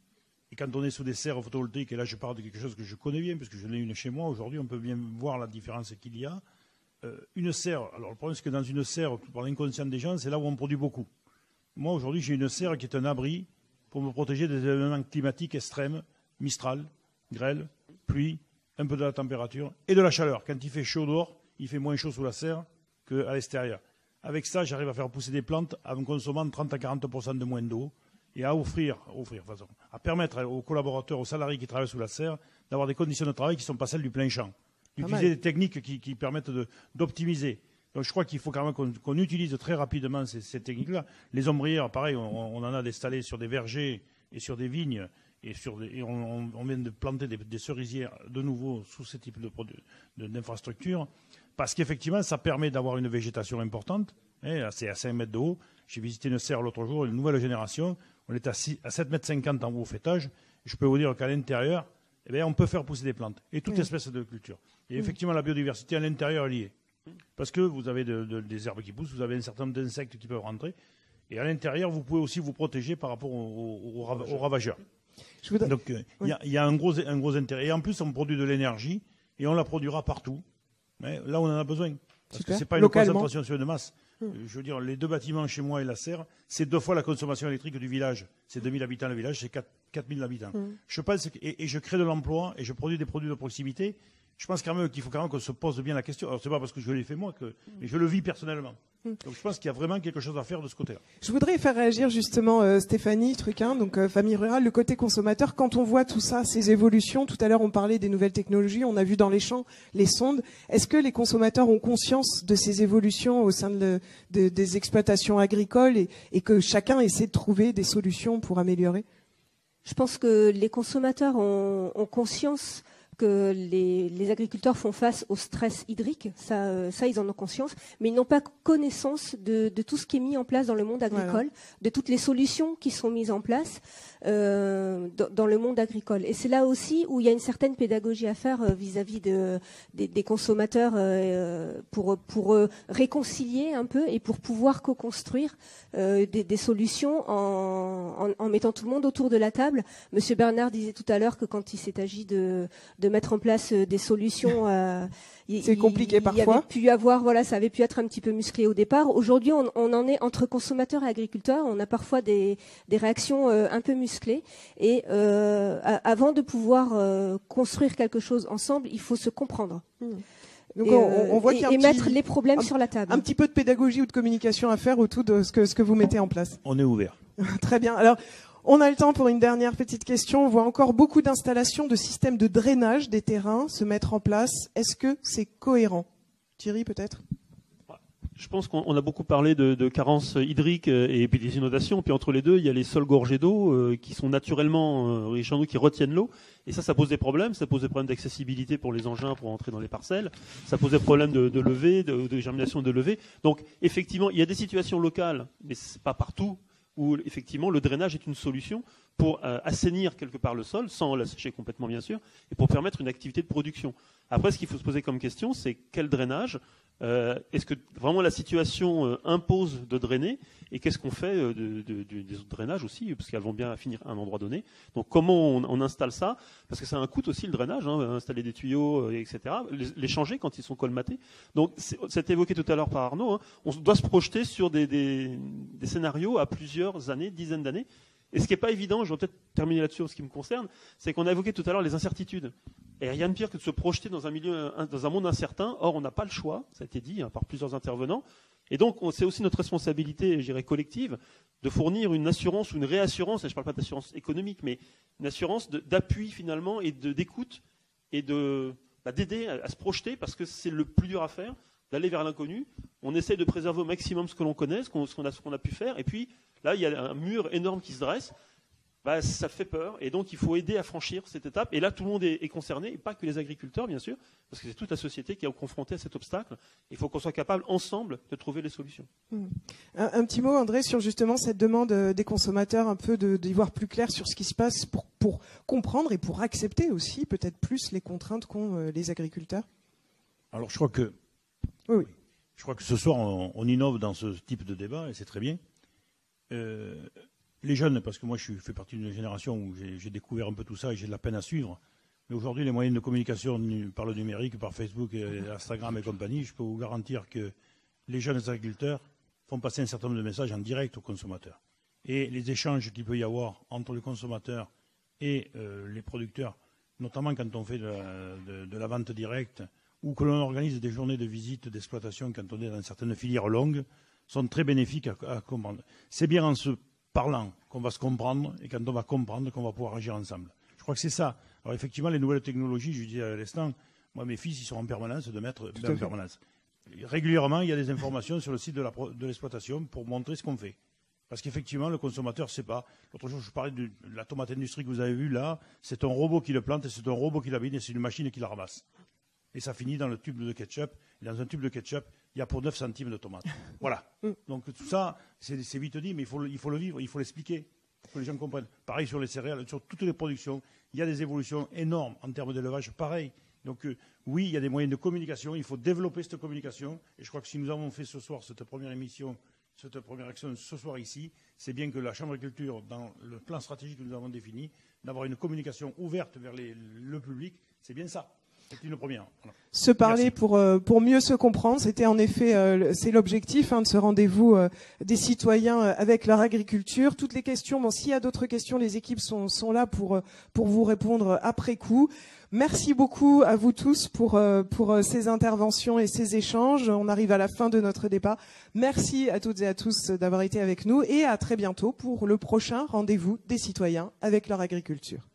Speaker 7: Et quand on est sous des serres photovoltaïques, et là je parle de quelque chose que je connais bien parce que je l'ai une chez moi, aujourd'hui on peut bien voir la différence qu'il y a. Une serre, alors le problème c'est que dans une serre, par l'inconscient des gens, c'est là où on produit beaucoup. Moi, aujourd'hui, j'ai une serre qui est un abri pour me protéger des événements climatiques extrêmes, mistral, grêle, pluie, un peu de la température et de la chaleur. Quand il fait chaud dehors, il fait moins chaud sous la serre qu'à l'extérieur. Avec ça, j'arrive à faire pousser des plantes en consommant 30 à 40% de moins d'eau et à permettre aux collaborateurs, aux salariés qui travaillent sous la serre, d'avoir des conditions de travail qui ne sont pas celles du plein champ. D'utiliser des techniques qui permettent d'optimiser. Donc je crois qu'il faut quand même qu'on utilise très rapidement ces techniques-là. Les ombrières, pareil, on en a installées sur des vergers et sur des vignes, et on vient de planter des cerisiers de nouveau sous ce type d'infrastructure, parce qu'effectivement, ça permet d'avoir une végétation importante. C'est à 5 mètres de haut. J'ai visité une serre l'autre jour, une nouvelle génération. On est à 7,50 m en haut fêtage. Je peux vous dire qu'à l'intérieur, on peut faire pousser des plantes et toute espèce de culture. Et effectivement, la biodiversité à l'intérieur est liée. Parce que vous avez des herbes qui poussent, vous avez un certain nombre d'insectes qui peuvent rentrer. Et à l'intérieur, vous pouvez aussi vous protéger par rapport aux ravageurs. Donc, il y a un gros intérêt. Et en plus, on produit de l'énergie et on la produira partout. Mais là, on en a besoin. Parce que ce n'est pas une concentration sur une masse. Je veux dire, les 2 bâtiments chez moi et la serre, c'est 2 fois la consommation électrique du village. C'est 2000 habitants le village, c'est 4000 habitants. Je pense et je crée de l'emploi et je produis des produits de proximité. Je pense quand même qu'il faut quand même qu'on se pose bien la question. Alors, c'est pas parce que je l'ai fait moi, mais je le vis personnellement. Donc, je pense qu'il y a vraiment quelque chose à faire de ce côté-là.
Speaker 1: Je voudrais faire réagir justement Stéphanie Truquin, donc famille rurale, le côté consommateur. Quand on voit tout ça, ces évolutions, tout à l'heure on parlait des nouvelles technologies, on a vu dans les champs les sondes. Est-ce que les consommateurs ont conscience de ces évolutions au sein des exploitations agricoles et que chacun essaie de trouver des solutions pour améliorer?
Speaker 10: Je pense que les consommateurs ont conscience que les agriculteurs font face au stress hydrique, ça ils en ont conscience, mais ils n'ont pas connaissance de tout ce qui est mis en place dans le monde agricole, de toutes les solutions qui sont mises en place dans le monde agricole. Et c'est là aussi où il y a une certaine pédagogie à faire vis-à-vis des consommateurs pour réconcilier un peu et pour pouvoir co-construire des solutions en mettant tout le monde autour de la table. Monsieur Bernard disait tout à l'heure que quand il s'est agi de mettre en place des solutions,
Speaker 1: c'est compliqué parfois.
Speaker 10: Ça avait pu être un petit peu musclé au départ. Aujourd'hui, on en est entre consommateurs et agriculteurs. On a parfois des réactions un peu musclées. Et avant de pouvoir construire quelque chose ensemble, il faut se comprendre.
Speaker 1: Donc on voit qu'il y a
Speaker 10: mettre les problèmes sur la table.
Speaker 1: Un petit peu de pédagogie ou de communication à faire autour de ce que vous mettez en place.
Speaker 7: On est ouvert.
Speaker 1: Très bien. Alors, on a le temps pour une dernière petite question. On voit encore beaucoup d'installations de systèmes de drainage des terrains se mettre en place. Est-ce que c'est cohérent? Thierry, peut-être?
Speaker 9: Je pense qu'on a beaucoup parlé de carences hydriques et puis des inondations. Puis entre les deux, il y a les sols gorgés d'eau qui sont naturellement riches en eau, qui retiennent l'eau. Et ça pose des problèmes. Ça pose des problèmes d'accessibilité pour les engins pour entrer dans les parcelles. Ça pose des problèmes de levée, de germination de levée. Donc effectivement, il y a des situations locales, mais c'est pas partout, où effectivement le drainage est une solution pour assainir quelque part le sol, sans l'assécher complètement bien sûr, et pour permettre une activité de production. Après, ce qu'il faut se poser comme question, c'est quel drainage? Est-ce que vraiment la situation impose de drainer? Et qu'est-ce qu'on fait des autres drainages aussi, parce qu'elles vont bien finir à un endroit donné. Donc comment on installe ça? Parce que ça a un coût aussi le drainage, installer des tuyaux, etc. Les changer quand ils sont colmatés. Donc c'est évoqué tout à l'heure par Arnaud. On doit se projeter sur des scénarios à plusieurs années, dizaines d'années. Et ce qui n'est pas évident, je vais peut-être terminer là-dessus en ce qui me concerne, c'est qu'on a évoqué tout à l'heure les incertitudes. Et rien de pire que de se projeter dans un monde incertain. Or, on n'a pas le choix, ça a été dit par plusieurs intervenants. Et donc, c'est aussi notre responsabilité, je dirais, collective, de fournir une assurance ou une réassurance, et je ne parle pas d'assurance économique, mais une assurance d'appui finalement et d'écoute et d'aider à se projeter, parce que c'est le plus dur à faire, d'aller vers l'inconnu. On essaie de préserver au maximum ce que l'on connaît, ce qu'on a pu faire. Et puis, là, il y a un mur énorme qui se dresse. Ça fait peur. Et donc, il faut aider à franchir cette étape. Et là, tout le monde est concerné, et pas que les agriculteurs, bien sûr, parce que c'est toute la société qui est confrontée à cet obstacle. Il faut qu'on soit capable, ensemble, de trouver les solutions.
Speaker 1: Un petit mot, André, sur justement cette demande des consommateurs, un peu d'y voir plus clair sur ce qui se passe pour comprendre et pour accepter aussi peut-être plus les contraintes qu'ont les agriculteurs.
Speaker 7: Alors, je crois que
Speaker 1: oui.
Speaker 7: Je crois que ce soir, on innove dans ce type de débat, et c'est très bien. Les jeunes, parce que moi je fais partie d'une génération où j'ai découvert un peu tout ça et j'ai de la peine à suivre. Mais aujourd'hui, les moyens de communication par le numérique, par Facebook, et Instagram et compagnie, je peux vous garantir que les jeunes agriculteurs font passer un certain nombre de messages en direct aux consommateurs. Et les échanges qu'il peut y avoir entre le consommateur et les producteurs, notamment quand on fait de la vente directe ou que l'on organise des journées de visite d'exploitation quand on est dans certaines filières longues, sont très bénéfiques à comprendre. C'est bien en se parlant qu'on va se comprendre et quand on va comprendre qu'on va pouvoir agir ensemble. Je crois que c'est ça. Alors effectivement, les nouvelles technologies, je disais à l'instant, moi mes fils, ils sont en permanence de mettre en permanence. Régulièrement, il y a des informations sur le site de l'exploitation pour montrer ce qu'on fait. Parce qu'effectivement, le consommateur ne sait pas. L'autre jour, je parlais de la tomate industrie que vous avez vue là. C'est un robot qui le plante et c'est un robot qui l'abîme et c'est une machine qui la ramasse. Et ça finit dans le tube de ketchup. Et dans un tube de ketchup, il y a pour 9 centimes de tomates. Voilà. Donc tout ça, c'est vite dit, mais il faut le vivre, il faut l'expliquer, pour que les gens comprennent. Pareil sur les céréales, sur toutes les productions, il y a des évolutions énormes en termes d'élevage, pareil. Donc oui, il y a des moyens de communication, il faut développer cette communication. Et je crois que si nous avons fait ce soir cette première émission, cette première action ce soir ici, c'est bien que la Chambre d'agriculture, dans le plan stratégique que nous avons défini, d'avoir une communication ouverte vers le public, c'est bien ça. C'est une première. Voilà.
Speaker 1: Se parler pour mieux se comprendre, c'était en effet c'est l'objectif de ce rendez-vous des citoyens avec leur agriculture. Toutes les questions, bon, s'il y a d'autres questions, les équipes sont là pour vous répondre après coup. Merci beaucoup à vous tous pour ces interventions et ces échanges. On arrive à la fin de notre débat. Merci à toutes et à tous d'avoir été avec nous et à très bientôt pour le prochain rendez-vous des citoyens avec leur agriculture.